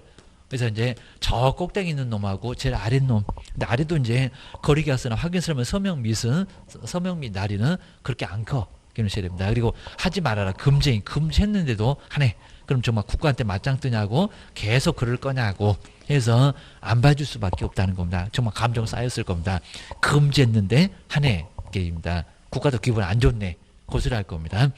[SPEAKER 1] 그래서 이제 저 꼭대기 있는 놈하고 제일 아랫놈. 근데 아래도 이제 거리계약서나 확인설명 서명 및 날인은 그렇게 안 커. 기억하셔야 됩니다. 그리고 하지 말아라. 금지했는데도 하네. 그럼 정말 국가한테 맞짱 뜨냐고 계속 그럴 거냐고 해서 안 봐줄 수밖에 없다는 겁니다. 정말 감정 쌓였을 겁니다. 금지했는데 하네. 게임입니다. 국가도 기분 안 좋네. 고소할 겁니다.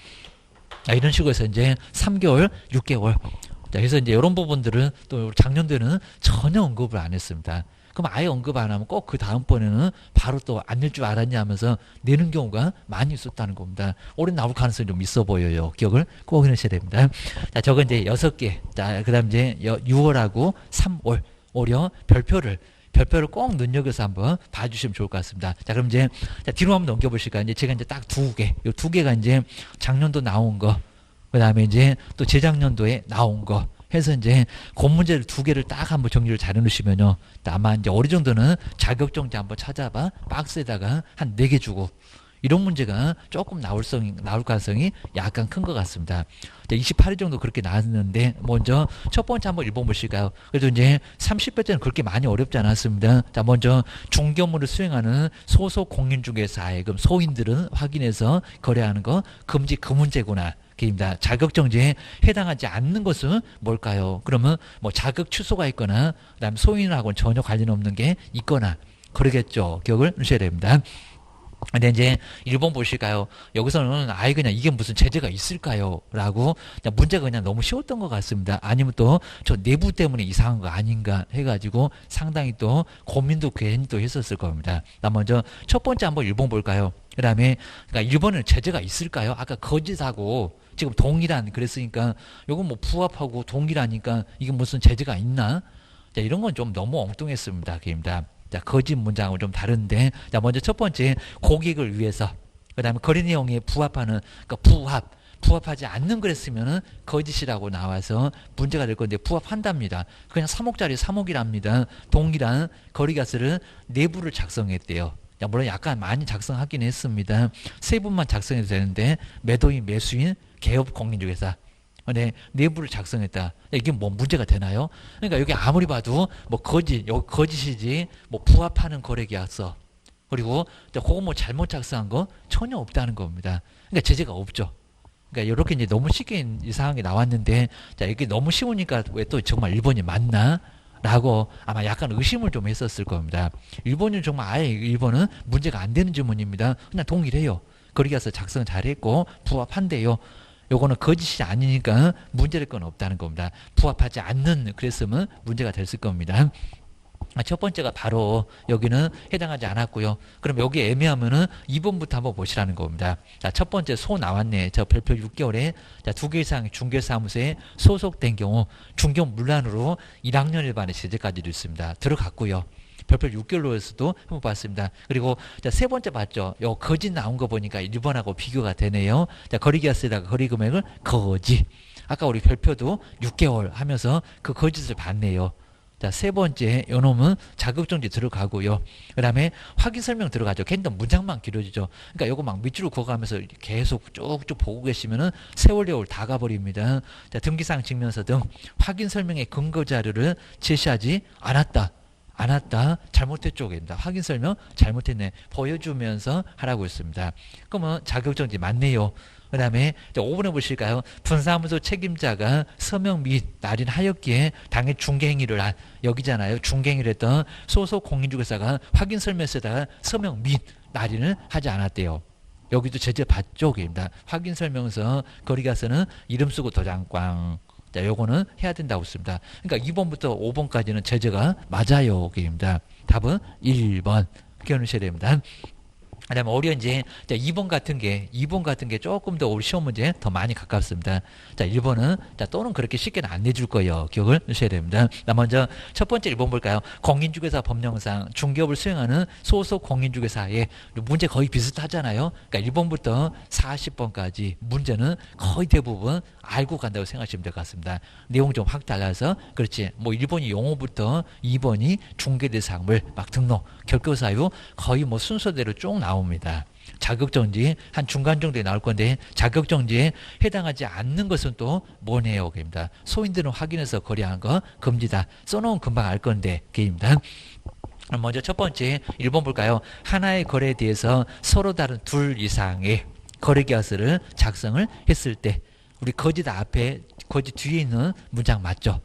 [SPEAKER 1] 자, 이런 식으로 해서 이제 3개월, 6개월. 자, 그래서 이제 이런 부분들은 또 작년도에는 전혀 언급을 안 했습니다. 그럼 아예 언급 안 하면 꼭 그 다음번에는 바로 또 안 낼 줄 알았냐 하면서 내는 경우가 많이 있었다는 겁니다. 올해 나올 가능성이 좀 있어 보여요. 기억을 꼭 해놓으셔야 됩니다. 자, 저거 이제 6개. 자, 그 다음 이제 6월하고 3월. 오려 별표를 꼭 눈여겨서 한번 봐주시면 좋을 것 같습니다. 자, 그럼 이제 자, 뒤로 한번 넘겨보실까요? 이제 제가 이제 딱 2개. 요 2개가 이제 작년도 나온 거. 그 다음에 이제 또 재작년도에 나온 거 해서 이제 그 문제를 2개를 딱 한번 정리를 잘 해놓으시면요. 아마 이제 어느 정도는 자격정지 한번 찾아봐 박스에다가 한 4개 주고 이런 문제가 조금 나올 가능성이 약간 큰 것 같습니다. 28일 정도 그렇게 나왔는데 먼저 첫 번째 한번 읽어보실까요? 그래도 이제 30회째는 그렇게 많이 어렵지 않았습니다. 자, 먼저 중개업무를 수행하는 소속 공인중개사의 소인들은 확인해서 거래하는 거 금지 그 문제구나. 입니다. 자격정지에 해당하지 않는 것은 뭘까요? 그러면 뭐 자격 취소가 있거나 그다음 소인하고는 전혀 관련 없는 게 있거나 그러겠죠. 기억을 하셔야 됩니다. 근데 이제 1번 보실까요? 여기서는 아예 그냥 이게 무슨 제재가 있을까요? 라고 문제가 그냥 너무 쉬웠던 것 같습니다. 아니면 또 저 내부 때문에 이상한 거 아닌가 해가지고 상당히 또 고민도 괜히 또 했었을 겁니다. 나 먼저 첫 번째 한번 1번 볼까요? 그 다음에 그러니까 1번은 제재가 있을까요? 아까 거짓하고 지금 동일한 그랬으니까 요건 뭐 부합하고 동일하니까 이게 무슨 제재가 있나? 자, 이런 건 좀 너무 엉뚱했습니다. 그입니다. 자, 거짓 문장은 좀 다른데, 자, 먼저 첫 번째 고객을 위해서, 그 다음에 거래 내용에 부합하는, 그러니까 부합하지 않는 그랬으면은 거짓이라고 나와서 문제가 될 건데 부합한답니다. 그냥 3억짜리 3억이랍니다. 동일한 거래계약서를 내부를 작성했대요. 자, 물론 약간 많이 작성하긴 했습니다. 세 분만 작성해도 되는데 매도인, 매수인, 개업 공인중개사. 네, 내부를 작성했다. 이게 뭐 문제가 되나요? 그러니까 여기 아무리 봐도 뭐 거짓이지 뭐 부합하는 거래계약서 그리고 그거 뭐 잘못 작성한 거 전혀 없다는 겁니다. 그러니까 제재가 없죠. 그러니까 이렇게 이제 너무 쉽게 이 상황이 나왔는데 자, 이게 너무 쉬우니까 왜 또 정말 1번이 맞나? 라고 아마 약간 의심을 좀 했었을 겁니다. 1번은 정말 아예 1번은 문제가 안 되는 질문입니다. 그냥 동일해요. 거래계약서 작성 잘했고 부합한대요. 요거는 거짓이 아니니까 문제될 건 없다는 겁니다. 부합하지 않는 그랬으면 문제가 됐을 겁니다. 첫 번째가 바로 여기는 해당하지 않았고요. 그럼 여기 애매하면은 2번부터 한번 보시라는 겁니다. 자, 첫 번째 소 나왔네. 저 별표 6개월에 자, 2개 이상 중개사무소에 소속된 경우 중개업 문란으로 1학년 일반의 제재까지도 있습니다. 들어갔고요. 별표 6개월로에서도 한번 봤습니다. 그리고 자, 세 번째 봤죠. 요 거짓 나온 거 보니까 1번하고 비교가 되네요. 자, 거래계약서에다가 거래금액을 거짓. 아까 우리 별표도 6개월 하면서 그 거짓을 봤네요. 자, 세 번째 요놈은 자격정지 들어가고요. 그 다음에 확인설명 들어가죠. 걔는 문장만 길어지죠. 그러니까 요거 막 밑으로 그어가면서 계속 쭉쭉 보고 계시면은 세월 다 가버립니다. 자, 등기사항 증명서 등 확인설명의 근거자료를 제시하지 않았다. 잘못했죠. 확인설명 잘못했네. 보여주면서 하라고 했습니다. 그러면 자격정지 맞네요. 그 다음에 5번에 보실까요? 분사무소 책임자가 서명 및 날인하였기에 당해 중개행위를 한 여기잖아요. 중개행위를 했던 소속 공인중개사가 확인설명서에다가 서명 및 날인을 하지 않았대요. 여기도 제재 받죠. 확인설명서 거래계약서는 이름 쓰고 도장꽝. 자, 요거는 해야 된다고 했습니다. 그러니까 2번부터 5번까지는 제재가 맞아요. 입니다. 답은 1번. 기억하셔야 됩니다. 그다음에 오히려 이제 2번 같은 게 조금 더 우리 시험 문제 더 많이 가깝습니다. 자, 1번은 또는 그렇게 쉽게는 안 내줄 거예요. 기억을 하셔야 됩니다. 자, 먼저 첫 번째 1번 볼까요? 공인중개사 법령상 중개업을 수행하는 소속 공인중개사의 문제 거의 비슷하잖아요. 그러니까 1번부터 40번까지 문제는 거의 대부분 알고 간다고 생각하시면 될 것 같습니다. 내용 좀 확 달라서 그렇지. 뭐 1번이 용어부터 2번이 중개대상물 막 등록 결과사유 거의 뭐 순서대로 쭉 나옵니다. 자격정지 한 중간 정도에 나올 건데 자격정지에 해당하지 않는 것은 또 뭐네요? 입니다. 소인들은 확인해서 거래한 거 금지다. 써놓으면 금방 알 건데 게입니다. 먼저 첫 번째 1번 볼까요? 하나의 거래에 대해서 서로 다른 둘 이상의 거래계약서를 작성을 했을 때 우리 거짓 앞에 거짓 뒤에 있는 문장 맞죠?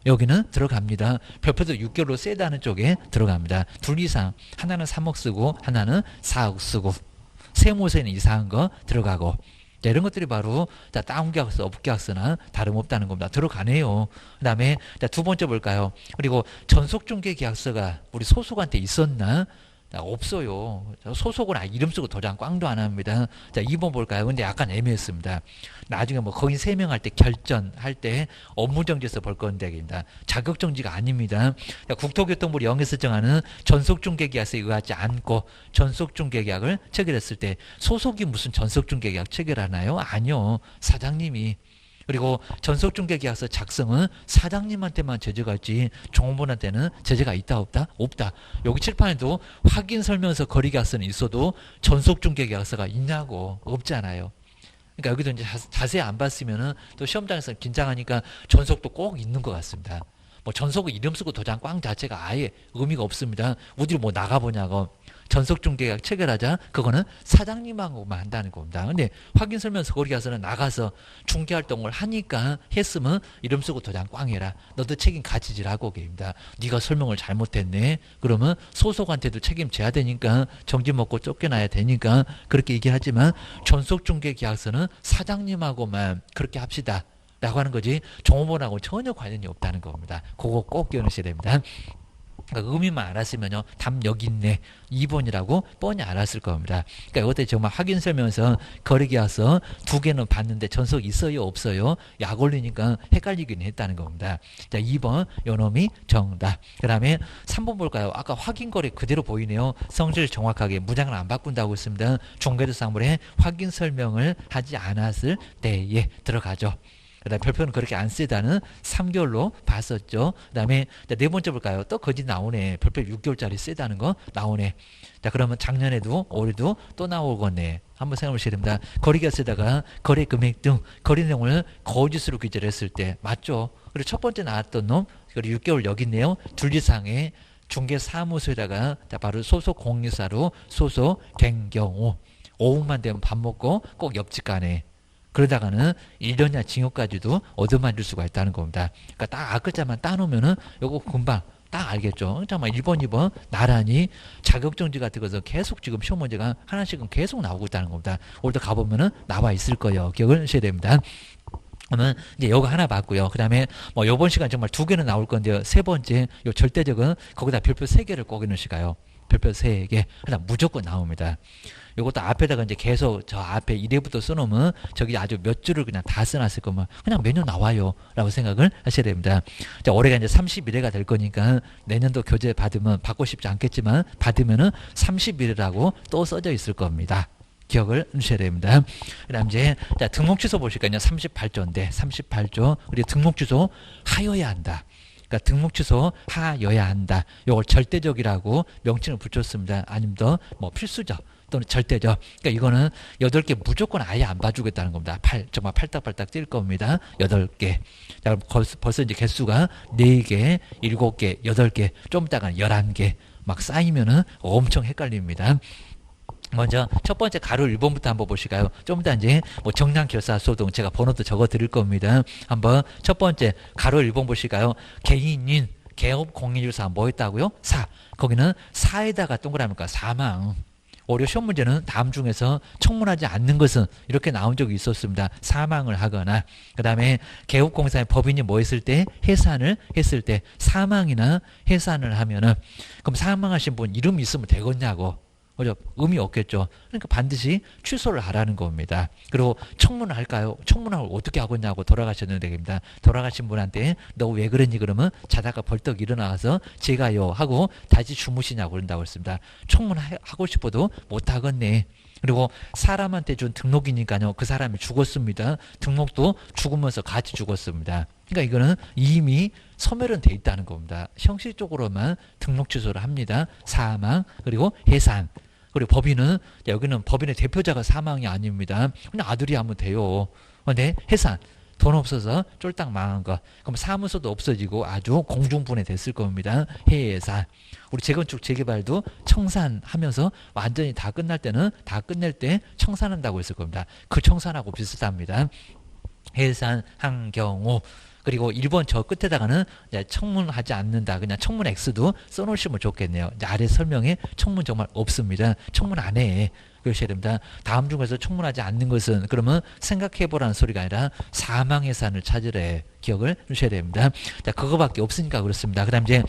[SPEAKER 1] 여기는 들어갑니다. 별표도 6개월로 세다는 쪽에 들어갑니다. 둘 이상 하나는 3억 쓰고 하나는 4억 쓰고 세무서에는 이상한 거 들어가고 자, 이런 것들이 바로 다운계약서, 업계약서나 다름없다는 겁니다. 들어가네요. 그 다음에 두 번째 볼까요? 그리고 전속중개계약서가 우리 소속한테 있었나? 없어요. 소속은 이름 쓰고 도장 꽝도 안 합니다. 자, 2번 볼까요? 근데 약간 애매했습니다. 나중에 뭐 거인 3명 할 때 결전할 때 업무정지에서 볼 건데 입니다. 자격정지가 아닙니다. 자, 국토교통부를 영에서 정하는 전속중개계약서에 의하지 않고 전속중개계약을 체결했을 때 소속이 무슨 전속중개계약 체결하나요? 아니요. 사장님이. 그리고 전속중개계약서 작성은 사장님한테만 제재가 있지 종업원한테는 제재가 있다 없다? 없다. 여기 칠판에도 확인설명서 거래계약서는 있어도 전속중개계약서가 있냐고 없잖아요. 그러니까 여기도 이제 자세히 안 봤으면은 또 시험장에서 긴장하니까 전속도 꼭 있는 것 같습니다. 뭐 전속은 이름 쓰고 도장 꽝 자체가 아예 의미가 없습니다. 어디로 뭐 나가보냐고. 전속중개계약 체결하자 그거는 사장님하고만 한다는 겁니다. 근데 확인설명서 거래계약서는 나가서 중개활동을 하니까 했으면 이름 쓰고 도장 꽝 해라. 너도 책임 가지지라고 계입니다. 네가 설명을 잘못했네. 그러면 소속한테도 책임져야 되니까 정지 먹고 쫓겨나야 되니까 그렇게 얘기하지만 전속중개계약서는 사장님하고만 그렇게 합시다. 라고 하는 거지 종업원하고 전혀 관련이 없다는 겁니다. 그거 꼭 기억하셔야 됩니다. 그러니까 의미만 알았으면요. 답 여기 있네. 2번이라고 뻔히 알았을 겁니다. 그러니까 이것도 정말 확인설명서 거래계약서 2개는 봤는데 전속 있어요? 없어요? 약 올리니까 헷갈리긴 했다는 겁니다. 자, 2번 요놈이 정답. 그 다음에 3번 볼까요? 아까 확인거래 그대로 보이네요. 성질 정확하게 무장을 안 바꾼다고 했습니다. 중개대상물에 확인설명을 하지 않았을 때에 들어가죠. 그 다음에 별표는 그렇게 안 쓰다는 3개월로 봤었죠. 그 다음에 네 번째 볼까요? 또 거짓 나오네. 별표 6개월짜리 쓰다는 거 나오네. 자, 그러면 작년에도 올해도 또 나오겠네. 한번 생각해 보셔야 됩니다. 거래계약서에다가 거래 금액 등 거래 내용을 거짓으로 기재를 했을 때 맞죠? 그리고 첫 번째 나왔던 놈 그리고 6개월 여기 있네요. 둘 이상의 중개사무소에다가 바로 소속 공유사로 소속된 경우 5억만 되면 밥 먹고 꼭 옆집 가네. 그러다가는 1년이나 징역까지도 얻어맞을 수가 있다는 겁니다. 그러니까 딱 앞글자만 따놓으면은 요거 금방 딱 알겠죠. 잠깐만 1번, 2번 나란히 자격정지 같은 것은 계속 지금 시험 문제가 하나씩은 계속 나오고 있다는 겁니다. 오늘도 가보면은 나와 있을 거예요. 기억을 하셔야 됩니다. 그러면 이제 요거 하나 봤고요. 그 다음에 뭐 요번 시간 정말 2개는 나올 건데요. 세 번째 요 절대적은 거기다 별표 3개를 꼭 넣으실까요? 별표 3개. 그다음 무조건 나옵니다. 요것도 앞에다가 이제 계속 저 앞에 1회부터 써놓으면 저기 아주 몇 줄을 그냥 다 써놨을 거면 그냥 매년 나와요. 라고 생각을 하셔야 됩니다. 자, 올해가 이제 31회가 될 거니까 내년도 교재 받으면 받고 싶지 않겠지만 받으면은 31회라고 또 써져 있을 겁니다. 기억을 하셔야 됩니다. 그 다음 이제 자, 등록 취소 보실까요? 38조인데 38조 그리고 등록 취소 하여야 한다. 그러니까 등록 취소 하여야 한다. 요걸 절대적이라고 명칭을 붙였습니다. 아니면 더 뭐 필수적 또는 절대적. 그러니까 이거는 8개 무조건 아예 안 봐주겠다는 겁니다. 정말 팔딱팔딱 뛸 겁니다. 8개. 자, 벌써 이제 개수가 4개, 7개, 8개, 좀 이따가는 11개 막 쌓이면은 엄청 헷갈립니다. 먼저 첫 번째 가로 1번부터 한번 보실까요? 좀 이따 이제 뭐 정량 결사 소동 제가 번호도 적어 드릴 겁니다. 한번 첫 번째 가로 1번 보실까요? 개인인 개업 공인일사 뭐 했다고요? 사. 거기는 사에다가 동그라미가 사망. 올해 시험 문제는 다음 중에서 청문하지 않는 것은 이렇게 나온 적이 있었습니다. 사망을 하거나 그 다음에 개업공사의 법인이 뭐 했을 때 해산을 했을 때 사망이나 해산을 하면은 그럼 사망하신 분 이름이 있으면 되겠냐고 그죠? 의미 없겠죠. 그러니까 반드시 취소를 하라는 겁니다. 그리고 청문을 할까요? 청문을 어떻게 하고 있냐고 돌아가셨는데 됩니다. 돌아가신 분한테 너 왜 그랬니? 그러면 자다가 벌떡 일어나서 제가요 하고 다시 주무시냐고 그런다고 했습니다. 청문하고 싶어도 못 하겠네. 그리고 사람한테 준 등록이니까요. 그 사람이 죽었습니다. 등록도 죽으면서 같이 죽었습니다. 그러니까 이거는 이미 소멸은 돼 있다는 겁니다. 형식적으로만 등록 취소를 합니다. 사망 그리고 해산. 그리고 법인은 여기는 법인의 대표자가 사망이 아닙니다. 그냥 아들이 하면 돼요. 근데 해산. 돈 없어서 쫄딱 망한 거. 그럼 사무소도 없어지고 아주 공중분해됐을 겁니다. 해산. 우리 재건축 재개발도 청산하면서 완전히 다 끝날 때는 다 끝낼 때 청산한다고 했을 겁니다. 그 청산하고 비슷합니다. 해산한 경우. 그리고 1번 저 끝에다가는 청문하지 않는다. 그냥 청문 X도 써놓으시면 좋겠네요. 아래 설명에 청문 정말 없습니다. 청문 안 해. 그러셔야 됩니다. 다음 중에서 청문하지 않는 것은 그러면 생각해보라는 소리가 아니라 사망해산을 찾으래. 기억을 주셔야 됩니다. 자, 그거밖에 없으니까 그렇습니다. 그 다음 이제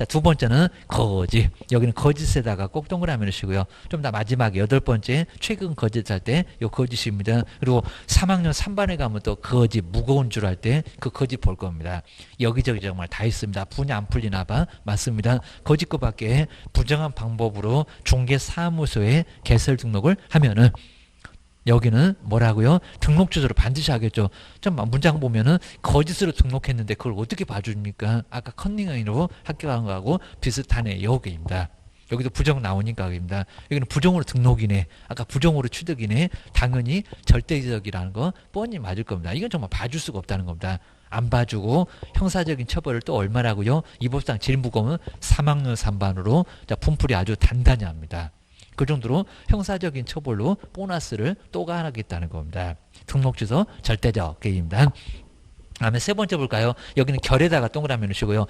[SPEAKER 1] 두 번째는 거짓. 여기는 거짓에다가 꼭 동그라미를 쓰고요. 좀 더 마지막에 8번째 최근 거짓할 때 요 거짓입니다. 그리고 3학년 3반에 가면 또 거짓 무거운 줄 알 때 그 거짓 볼 겁니다. 여기저기 정말 다 있습니다. 분이 안 풀리나 봐. 맞습니다. 거짓 거밖에 부정한 방법으로 중개사무소에 개설 등록을 하면은 여기는 뭐라고요? 등록 취소를 반드시 하겠죠. 좀 문장 보면은 거짓으로 등록했는데 그걸 어떻게 봐줍니까? 아까 컨닝으로 합격한 거하고 비슷하네. 여기입니다. 여기도 부정 나오니까 여기입니다. 여기는 부정으로 등록이네. 아까 부정으로 취득이네. 당연히 절대적이라는 거 뻔히 맞을 겁니다. 이건 정말 봐줄 수가 없다는 겁니다. 안 봐주고 형사적인 처벌을 또 얼마라고요? 이 법상 제일 무거운 3학년 3반으로 분풀이 아주 단단히 합니다. 그 정도로 형사적인 처벌로 보너스를 또 가하겠다는 겁니다. 등록 취소 절대적 개입니다. 다음에 세 번째 볼까요? 여기는 결에다가 동그라미 놓으시고요.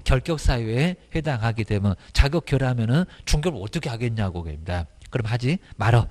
[SPEAKER 1] 결격 사유에 해당하게 되면 자격 결하면은 중결을 어떻게 하겠냐고 개입니다. 그럼 하지 말어.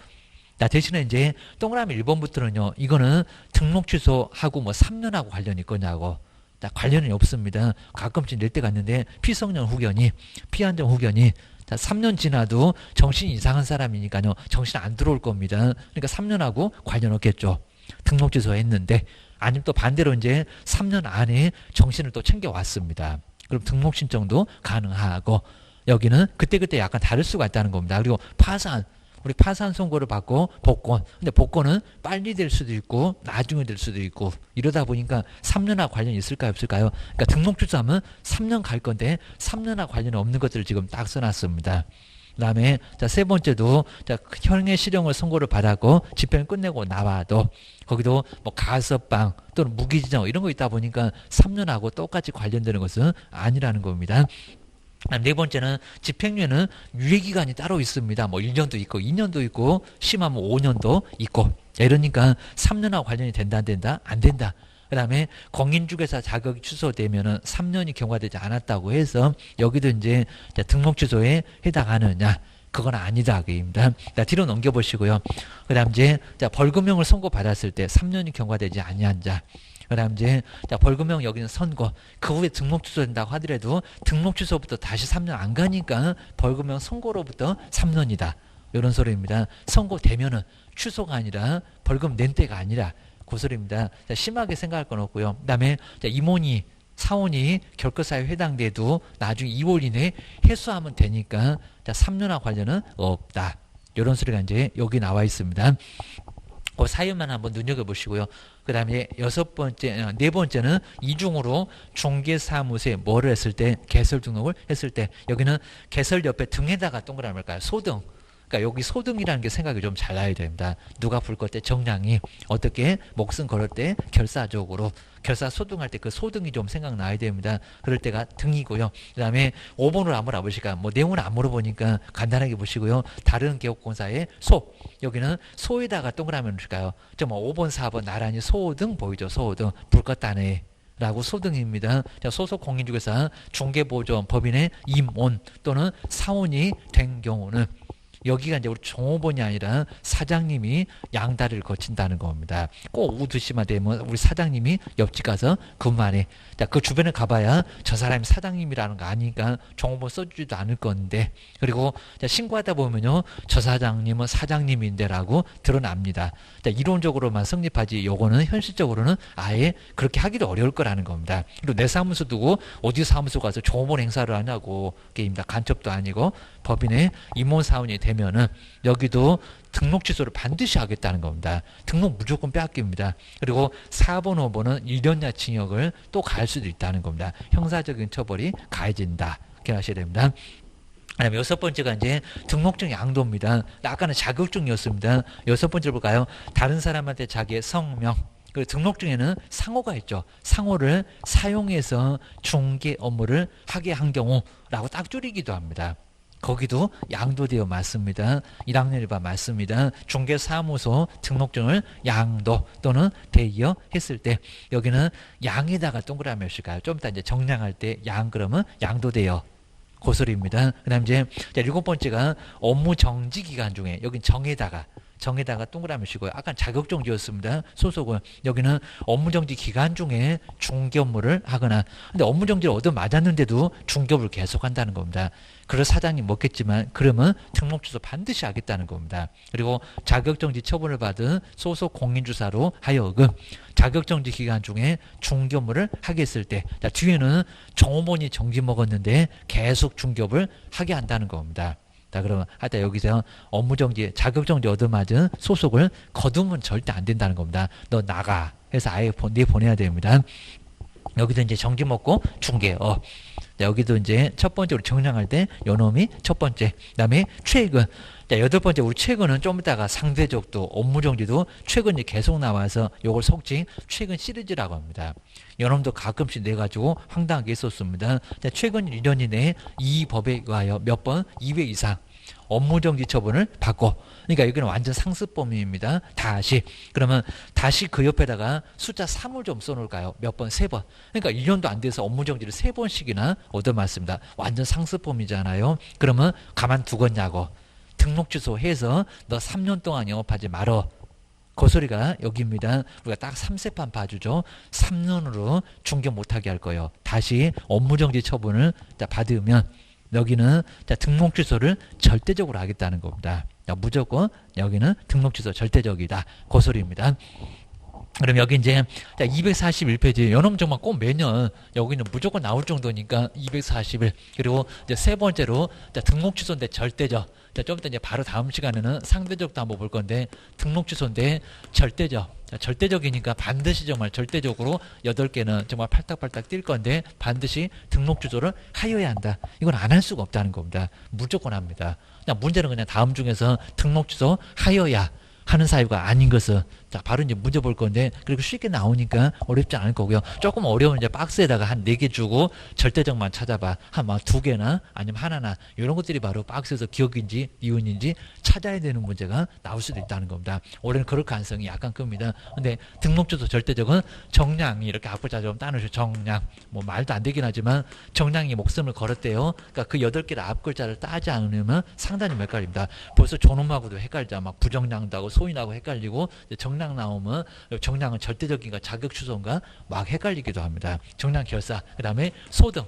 [SPEAKER 1] 자, 대신에 이제 동그라미 1번부터는요. 이거는 등록 취소하고 뭐 3년하고 관련이 있거냐고. 자, 관련이 없습니다. 가끔씩 낼 때가 있는데 피성년 후견이 피한정 후견이 자, 3년 지나도 정신이 이상한 사람이니까요. 정신 안 들어올 겁니다. 그러니까 3년하고 관련 없겠죠. 등록 취소했는데 아니면 또 반대로 이제 3년 안에 정신을 또 챙겨왔습니다. 그럼 등록 신청도 가능하고 여기는 그때그때 약간 다를 수가 있다는 겁니다. 그리고 파산. 우리 파산 선고를 받고 복권. 근데 복권은 빨리 될 수도 있고 나중에 될 수도 있고 이러다 보니까 3년하고 관련이 있을까요? 없을까요? 그러니까 등록 취소하면 3년 갈 건데 3년하고 관련이 없는 것들을 지금 딱 써놨습니다. 그 다음에 세 번째도 형의 실형을 선고를 받았고 집행을 끝내고 나와도 거기도 뭐 가석방 또는 무기지정 이런 거 있다 보니까 3년하고 똑같이 관련되는 것은 아니라는 겁니다. 네 번째는 집행유예는 유예기간이 따로 있습니다. 뭐 1년도 있고 2년도 있고 심하면 5년도 있고 이러니까 3년하고 관련이 된다 안 된다? 안 된다. 그 다음에 공인중개사 자격이 취소되면은 3년이 경과되지 않았다고 해서 여기도 이제 등록 취소에 해당하느냐? 그건 아니다. 그입니다. 뒤로 넘겨보시고요. 그 다음 이제 벌금형을 선고받았을 때 3년이 경과되지 아니한 자. 그 다음 이제 벌금형 여기는 선고 그 후에 등록 취소된다고 하더라도 등록 취소부터 다시 3년 안 가니까 벌금형 선고로부터 3년이다. 이런 소리입니다. 선고되면은 취소가 아니라 벌금 낸 때가 아니라 그 소리입니다. 심하게 생각할 건 없고요. 그 다음에 임원이 사원이 결격사유에 해당돼도 나중에 2월 이내에 해소하면 되니까 3년과 관련은 없다. 이런 소리가 이제 여기 나와 있습니다. 그 사유만 한번 눈여겨보시고요. 그 다음에 네 번째는 이중으로 중개사무소에 뭐를 했을 때 개설 등록을 했을 때 여기는 개설 옆에 등에다가 동그라미 할까요? 소등. 그러니까 여기 소등이라는 게 생각이 좀 잘 나야 됩니다. 누가 불 걸 때 정량이 어떻게 목숨 걸을 때 결사적으로 결사 소등할 때 그 소등이 좀 생각나야 됩니다. 그럴 때가 등이고요. 그 다음에 5번으로 한번 알아보실까요? 뭐 내용은 안 물어보니까 간단하게 보시고요. 다른 개업공사의 소. 여기는 소에다가 동그라미 놓으실까요? 좀 5번, 4번 나란히 소등 보이죠? 소등. 불 껐다네. 라고 소등입니다. 소속 공인중개사 중개보조원 법인의 임원 또는 사원이 된 경우는 여기가 이제 우리 종업원이 아니라 사장님이 양다리를 거친다는 겁니다. 꼭 오후 2시만 되면 우리 사장님이 옆집 가서 근무하네. 자, 그 주변에 가봐야 저 사람이 사장님이라는 거 아니까 종업원 써주지도 않을 건데, 그리고 자, 신고하다 보면요, 저 사장님은 사장님인데라고 드러납니다. 자, 이론적으로만 성립하지 요거는 현실적으로는 아예 그렇게 하기도 어려울 거라는 겁니다. 그리고 내 사무소 두고 어디 사무소 가서 종업원 행사를 하냐고 게임다. 간첩도 아니고 법인의 임원사원이 되면은 여기도 등록 취소를 반드시 하겠다는 겁니다. 등록 무조건 빼앗깁니다. 그리고 4번, 5번은 1년야 징역을 또 가할 수도 있다는 겁니다. 형사적인 처벌이 가해진다. 이렇게 하셔야 됩니다. 그다음에 6번째가 이제 등록증 양도입니다. 아까는 자격증이었습니다. 6번째로 볼까요? 다른 사람한테 자기의 성명, 그리고 등록증에는 상호가 있죠. 상호를 사용해서 중개 업무를 하게 한 경우라고 딱 줄이기도 합니다. 거기도 양도되어 맞습니다. 1학년 1반 맞습니다. 중개사무소 등록증을 양도 또는 대여 했을 때 여기는 양에다가 동그라미 몇일까요? 좀 이따 이제 정량할 때 양 그러면 양도되어 고소리입니다. 그 다음 이제 7번째가 업무 정지 기간 중에 여긴 정에다가 동그라미 치고요. 아까 자격정지였습니다. 소속은 여기는 업무정지 기간 중에 중개 업무를 하거나, 근데 업무정지를 얻어맞았는데도 중개업을 계속한다는 겁니다. 그럴 사장님 먹겠지만 그러면 등록 취소 반드시 하겠다는 겁니다. 그리고 자격정지 처분을 받은 소속 공인주사로 하여금 자격정지 기간 중에 중개 업무를 하게 했을 때, 자, 뒤에는 종업원이 정지 먹었는데 계속 중개업을 하게 한다는 겁니다. 자, 그러면 하여튼 여기서 업무정지, 자격정지 얻어맞은 소속을 거두면 절대 안 된다는 겁니다. 너 나가 해서 아예 내보내야 됩니다. 여기도 이제 정지 먹고 중개업. 여기도 이제 첫 번째로 정량할 때 요놈이 첫 번째. 그다음에 최근. 자, 8번째 우리 최근은 좀 이따가 상대적도 업무정지도 최근이 계속 나와서 요걸 속칭 최근 시리즈라고 합니다. 요놈도 가끔씩 내가지고 황당하게 있었습니다. 자, 최근 1년 이내에 이 법에 의하여 몇 번 2회 이상 업무정지 처분을 받고, 그러니까 여기는 완전 상습범위입니다. 다시. 그러면 다시 그 옆에다가 숫자 3을 좀 써놓을까요? 몇 번? 3번. 그러니까 1년도 안 돼서 업무정지를 3번씩이나 얻어맞습니다. 완전 상습범위잖아요. 그러면 가만두겠냐고. 등록 취소해서 너 3년 동안 영업하지 말어. 그 소리가 여기입니다. 우리가 딱 3세판 봐주죠. 3년으로 중개 못하게 할 거예요. 다시 업무정지 처분을 받으면 여기는 등록 취소를 절대적으로 하겠다는 겁니다. 무조건 여기는 등록 취소 절대적이다. 그 소리입니다. 그럼 여기 이제 241페이지 요놈 정말 꼭 매년 여기는 무조건 나올 정도니까 241. 그리고 이제 세 번째로 등록 취소인데 절대적. 좀 이따 이제 바로 다음 시간에는 상대적도 한번 볼 건데 등록 취소인데 절대적. 절대적이니까 반드시 정말 절대적으로 8개는 정말 팔딱팔딱 뛸 건데 반드시 등록 취소를 하여야 한다. 이건 안 할 수가 없다는 겁니다. 무조건 합니다. 문제는 그냥 다음 중에서 등록 취소 하여야 하는 사유가 아닌 것은, 자, 바로 이제 문제 볼 건데, 그리고 쉽게 나오니까 어렵지 않을 거고요. 조금 어려운 이제 박스에다가 한 4개 주고 절대적만 찾아봐. 한 막 2개나 아니면 하나나, 이런 것들이 바로 박스에서 기억인지 이윤인지 찾아야 되는 문제가 나올 수도 있다는 겁니다. 올해는 그럴 가능성이 약간 큽니다. 근데 등록주소 절대적은 정량이 이렇게 앞글자 좀 따놓으셔. 정량. 뭐 말도 안 되긴 하지만 정량이 목숨을 걸었대요. 그러니까 그 8개를 앞글자를 따지 않으면 상당히 헷갈립니다. 벌써 존엄하고도 헷갈리자. 막 부정량도 하고 소인하고 헷갈리고, 정량 나오면 정량은 절대적인가 자격 취소인가 막 헷갈리기도 합니다. 정량 결사. 그 다음에 소등.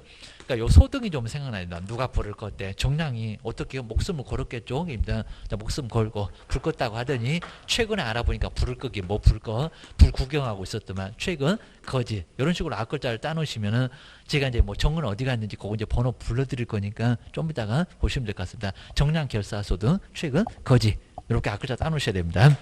[SPEAKER 1] 그러니까 요 소등이 좀 생각나야 된다. 누가 불을 껐대. 정량이 어떻게 목숨을 걸었겠죠? 입니다. 목숨 걸고 불 껐다고 하더니 최근에 알아보니까 불을 끄기 뭐 불 꺼? 불 구경하고 있었더만 최근 거짓. 이런 식으로 앞글자를 따놓으시면은 제가 이제 뭐 정은 어디 갔는지 그거 이제 번호 불러드릴 거니까 좀 이따가 보시면 될 것 같습니다. 정량 결사 소등 최근 거짓. 이렇게 앞글자 따놓으셔야 됩니다.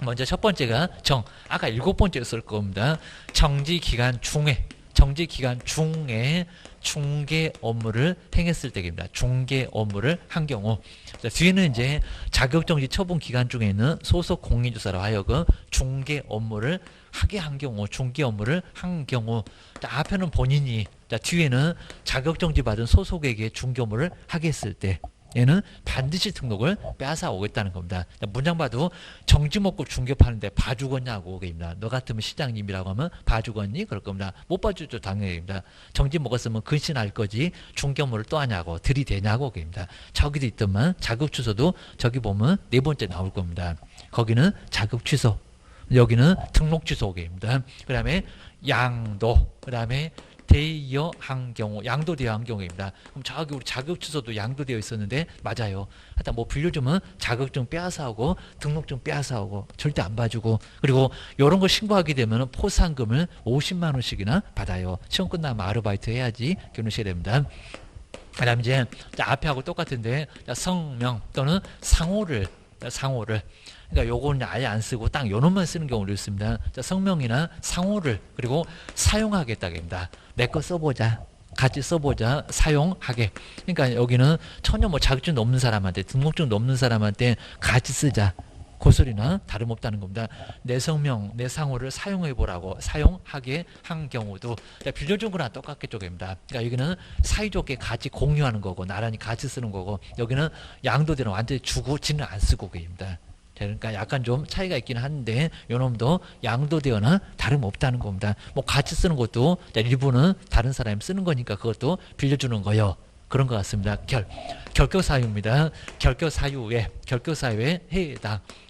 [SPEAKER 1] 먼저 첫 번째가 정. 아까 7번째였을 겁니다. 정지기간 중에. 정지기간 중에 중개 업무를 행했을 때입니다. 중개 업무를 한 경우. 자, 뒤에는 이제 자격정지 처분 기간 중에 있는 소속 공인주사로 하여금 중개 업무를 하게 한 경우, 중개 업무를 한 경우. 자, 앞에는 본인이, 자, 뒤에는 자격정지 받은 소속에게 중개 업무를 하게 했을 때. 얘는 반드시 등록을 빼앗아 오겠다는 겁니다. 문장 봐도 정지 먹고 중개파는데 봐주겠냐고 그입니다. 너 같으면 시장님이라고 하면 봐주겠니? 그럴 겁니다. 못 봐주죠 당연히입니다. 정지 먹었으면 근신할 거지 중개물을 또 하냐고 들이대냐고 그입니다. 저기도 있더만 자격 취소도 저기 보면 네 번째 나올 겁니다. 거기는 자격 취소, 여기는 등록 취소 그입니다. 그 다음에 양도, 그 다음에 대여한 경우, 양도 대여한 경우입니다. 그럼 저기 우리 자격 취소도 양도되어 있었는데 맞아요. 하여튼 뭐 빌려주면 자격증 빼앗아 오고 등록증 빼앗아 오고 절대 안 봐주고, 그리고 이런 거 신고하게 되면 포상금을 50만 원씩이나 받아요. 시험 끝나면 아르바이트 해야지 결혼식이 됩니다. 그 다음에 이제 앞에 하고 똑같은데 성명 또는 상호를 그러니까 요거는 아예 안 쓰고 딱 요놈만 쓰는 경우도 있습니다. 자, 성명이나 상호를 그리고 사용하겠다입니다. 내 거 써보자, 같이 써보자, 사용하게. 그러니까 여기는 전혀 뭐 자격증도 없는 사람한테, 등록증도 없는 사람한테 같이 쓰자, 그 소리나 다름없다는 겁니다. 내 성명, 내 상호를 사용해보라고, 사용하게 한 경우도 빌려준 거랑 똑같겠죠. 그러니까 여기는 사이좋게 같이 공유하는 거고 나란히 같이 쓰는 거고, 여기는 양도대로 완전히 주고 지는 안 쓰고 그입니다. 그러니까 약간 좀 차이가 있긴 한데 요놈도 양도되어나 다름없다는 겁니다. 뭐 같이 쓰는 것도 일부는 다른 사람이 쓰는 거니까 그것도 빌려주는 거요. 그런 것 같습니다. 결격사유입니다. 결격사유에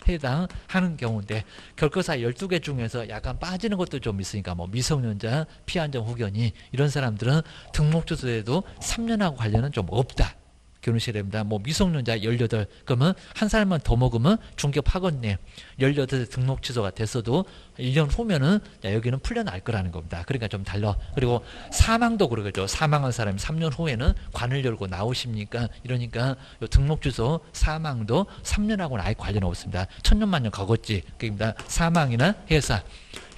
[SPEAKER 1] 해당하는 경우인데, 결격사유 12개 중에서 약간 빠지는 것도 좀 있으니까 뭐 미성년자, 피안정 후견이 이런 사람들은 등록주소에도 3년하고 관련은 좀 없다. 결혼식이 됩니다. 뭐 미성년자 18, 그러면 한 살만 더 먹으면 중개파겠네. 18세 등록 취소가 됐어도 1년 후면은 여기는 풀려날 거라는 겁니다. 그러니까 좀 달라. 그리고 사망도 그러겠죠. 사망한 사람이 3년 후에는 관을 열고 나오십니까? 이러니까 요 등록 취소 사망도 3년하고는 아예 관련 없습니다. 천년만년 가겠지. 그러니까 사망이나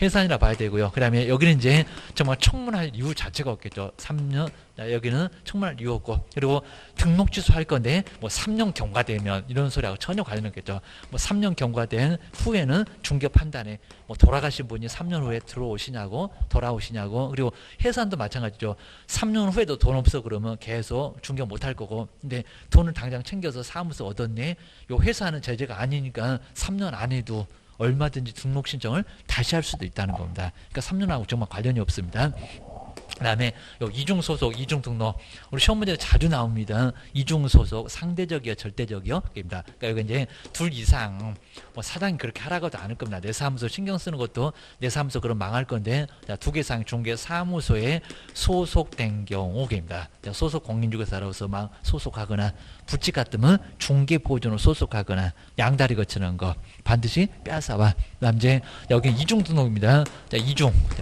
[SPEAKER 1] 해산이라 봐야 되고요. 그 다음에 여기는 이제 정말 청문할 이유 자체가 없겠죠. 3년, 여기는 청문할 이유 없고, 그리고 등록 취소할 건데 뭐 3년 경과되면 이런 소리하고 전혀 관련 없겠죠. 뭐 3년 경과된 후에는 중개 판단에 뭐 돌아가신 분이 3년 후에 돌아오시냐고, 그리고 해산도 마찬가지죠. 3년 후에도 돈 없어 그러면 계속 중개 못 할 거고, 근데 돈을 당장 챙겨서 사무소 얻었네. 요 회사는 제재가 아니니까 3년 안에도 얼마든지 등록 신청을 다시 할 수도 있다는 겁니다. 그러니까 3년하고 정말 관련이 없습니다. 그 다음에 이중소속, 이중등록, 우리 시험 문제에 자주 나옵니다. 이중소속, 상대적이요, 절대적이요? 입니다. 그러니까 여기 이제 둘 이상, 뭐 사장이 그렇게 하라고도 않을 겁니다. 내 사무소 신경 쓰는 것도 내 사무소 그럼 망할 건데, 자, 2개 이상 중개 사무소에 소속된 경우입니다. 소속 공인중개사로서 막 소속하거나, 부칙 같으면 중개 보존으로 소속하거나, 양다리 거치는 거 반드시 빼앗아와. 그 다음 이제 여기 이중등록입니다. 자,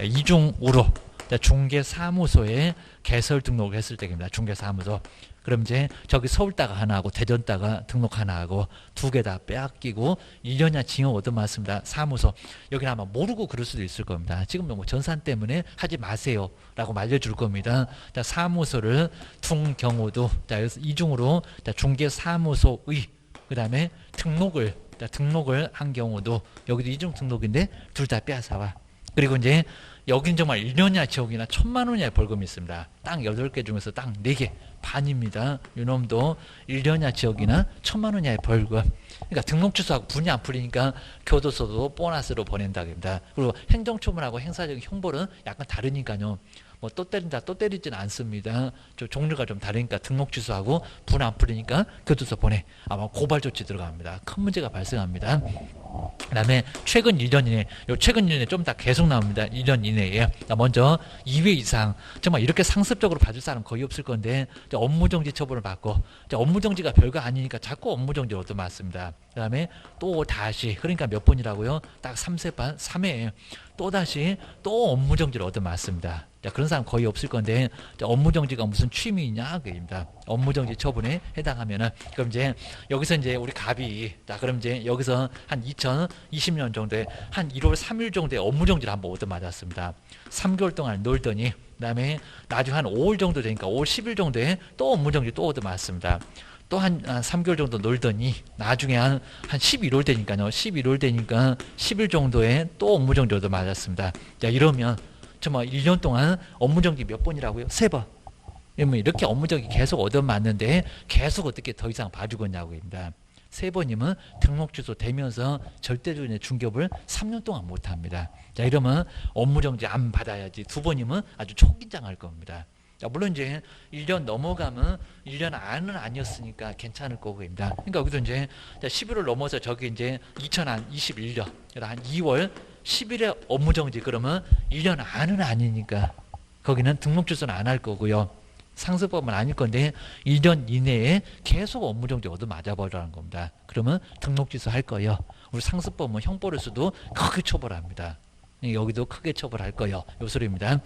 [SPEAKER 1] 이중으로. 중개사무소에 개설 등록을 했을 때입니다. 중개사무소. 그럼 이제 저기 서울다가 하나 하고 대전다가 등록 하나 하고 2개 다 빼앗기고 1년이나 징역 얻어맞습니다. 사무소. 여기는 아마 모르고 그럴 수도 있을 겁니다. 지금 뭐 전산 때문에 하지 마세요 라고 알려줄 겁니다. 자, 사무소를 둔 경우도, 자, 여기서 이중으로 중개사무소의, 그 다음에 등록을 한 경우도, 여기도 이중 등록인데 둘 다 빼앗아와. 그리고 이제 여긴 정말 1년이나 지옥이나 1,000만 원이나 벌금이 있습니다. 딱 8개 중에서 딱 4개 반입니다. 이놈도 1년이나 지옥이나 1,000만 원이나 벌금. 그러니까 등록 취소하고 분이 안 풀리니까 교도소도 보너스로 보낸다 합니다. 그리고 행정처분하고 행사적인 형벌은 약간 다르니까요. 뭐 또 때린다, 또 때리지는 않습니다. 저 종류가 좀 다르니까 등록 취소하고 분 안 풀리니까 교도소 보내. 아마 고발 조치 들어갑니다. 큰 문제가 발생합니다. 그 다음에 최근 1년 이내, 최근 1년 이내 좀 다 계속 나옵니다. 1년 이내에. 먼저 2회 이상, 정말 이렇게 상습적으로 봐줄 사람 거의 없을 건데, 업무정지 처분을 받고, 업무정지가 별거 아니니까 자꾸 업무정지를 얻어맞습니다. 그 다음에 또 다시, 그러니까 몇 번이라고요? 딱 3세판, 3회, 또 다시 또 업무정지를 얻어맞습니다. 자, 그런 사람 거의 없을 건데, 업무정지가 무슨 취미냐? 그입니다. 업무정지 처분에 해당하면은, 그럼 이제 여기서 이제 우리 갑이, 자, 그럼 이제 여기서 한 2020년 정도에 한 1월 3일 정도에 업무정지를 한번 얻어맞았습니다. 3개월 동안 놀더니, 그 다음에 나중에 한 5월 정도 되니까 5월 10일 정도에 또 업무정지 또 얻어맞습니다. 또 한 3개월 정도 놀더니 나중에 한 11월 되니까요. 11월 되니까 10일 정도에 또 업무정지 얻어맞았습니다. 자, 이러면 정말 1년 동안 업무정지 몇 번이라고요? 3번. 그러면 이렇게 업무적이 계속 얻어맞는데 계속 어떻게 더 이상 봐주겠냐고입니다. 세 번이면 등록 취소되면서 절대적인 중개업을 3년 동안 못합니다. 자, 이러면 업무정지 안 받아야지. 두 번이면 아주 초긴장할 겁니다. 자, 물론 이제 1년 넘어가면 1년 안은 아니었으니까 괜찮을 거고입니다. 그러니까 여기도 이제 11월 넘어서 저기 이제 2021년 한 2월 10일에 업무정지 그러면 1년 안은 아니니까 거기는 등록 취소는 안 할 거고요. 상습법은 아닐 건데 1년 이내에 계속 업무정지 얻어 맞아버리라는 겁니다. 그러면 등록 취소할 거예요. 우리 상습법은 형벌에서도 크게 처벌합니다. 여기도 크게 처벌할 거예요. 요 소리입니다.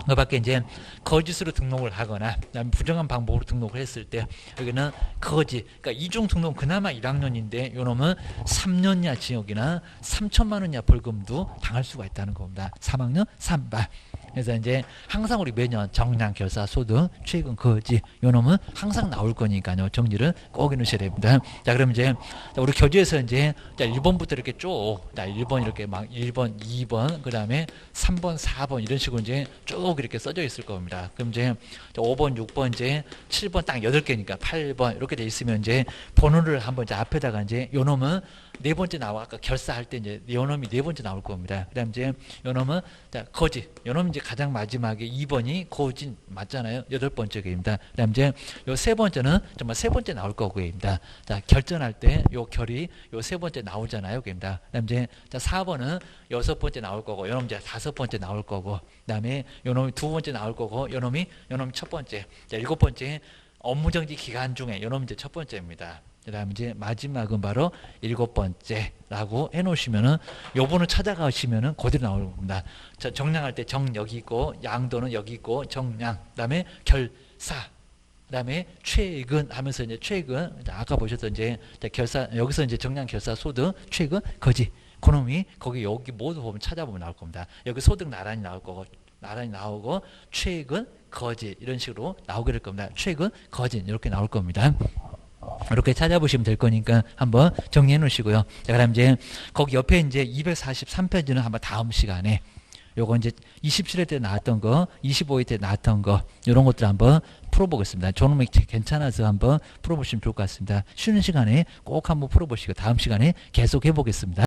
[SPEAKER 1] 그 밖에 이제 거짓으로 등록을 하거나 그다음에 부정한 방법으로 등록을 했을 때 여기는 거짓, 그러니까 이중 등록 그나마 1학년인데 요놈은 3년 이하 징역이나 3천만 원 이하 벌금도 당할 수가 있다는 겁니다. 3학년 3발. 그래서 이제 항상 우리 매년 정량, 결사, 소득, 최근, 거짓 요놈은 항상 나올 거니까요. 정리를 꼭 해놓으셔야 됩니다. 자, 그럼 이제 우리 교재에서 이제 1번부터 이렇게 쭉 1번 이렇게 막 1번, 2번, 그 다음에 3번, 4번 이런 식으로 이제 쭉 이렇게 써져 있을 겁니다. 그럼 이제 5번, 6번, 이제 7번 딱 8개니까 8번 이렇게 돼 있으면 이제 번호를 한번 이제 앞에다가 이제 요놈은 네 번째 나와. 아까 결사할 때 이제 요놈이 네 번째 나올 겁니다. 그 다음 이제 요놈은 거짓. 요놈 이제 가장 마지막에 2번이 거짓 맞잖아요. 8번째입니다. 그 다음 이제 요 세 번째는 정말 세 번째 나올 거고입니다. 자, 결전할 때 요 결이 요 세 번째 나오잖아요. 그입니다. 그 다음 이제 4번은 6번째 나올 거고, 요놈 이제 5번째 나올 거고, 그 다음에 요놈이 2번째 나올 거고, 요놈이 첫 번째. 자, 7번째 업무정지 기간 중에 요놈이 이제 첫 번째입니다. 그 다음에 이제 마지막은 바로 7번째라고 해놓으시면은 요번을 찾아가시면은 그대로 나올 겁니다. 자, 정량할 때 정 여기 있고, 양도는 여기 있고, 정량, 그 다음에 결사, 그 다음에 최근 하면서 이제 최근, 아까 보셨던 이제 결사, 여기서 이제 정량, 결사, 소득, 최근, 거짓. 그놈이 거기 여기 모두 보면 찾아보면 나올 겁니다. 여기 소득 나란히 나올 거고, 나란히 나오고, 최근, 거짓. 이런 식으로 나오게 될 겁니다. 최근, 거짓. 이렇게 나올 겁니다. 이렇게 찾아보시면 될 거니까 한번 정리해 놓으시고요. 자, 그럼 이제 거기 옆에 이제 243페이지는 한번 다음 시간에 요거 이제 27회 때 나왔던 거, 25회 때 나왔던 거, 이런 것들 한번 풀어보겠습니다. 저놈이 괜찮아서 한번 풀어보시면 좋을 것 같습니다. 쉬는 시간에 꼭 한번 풀어보시고 다음 시간에 계속 해보겠습니다.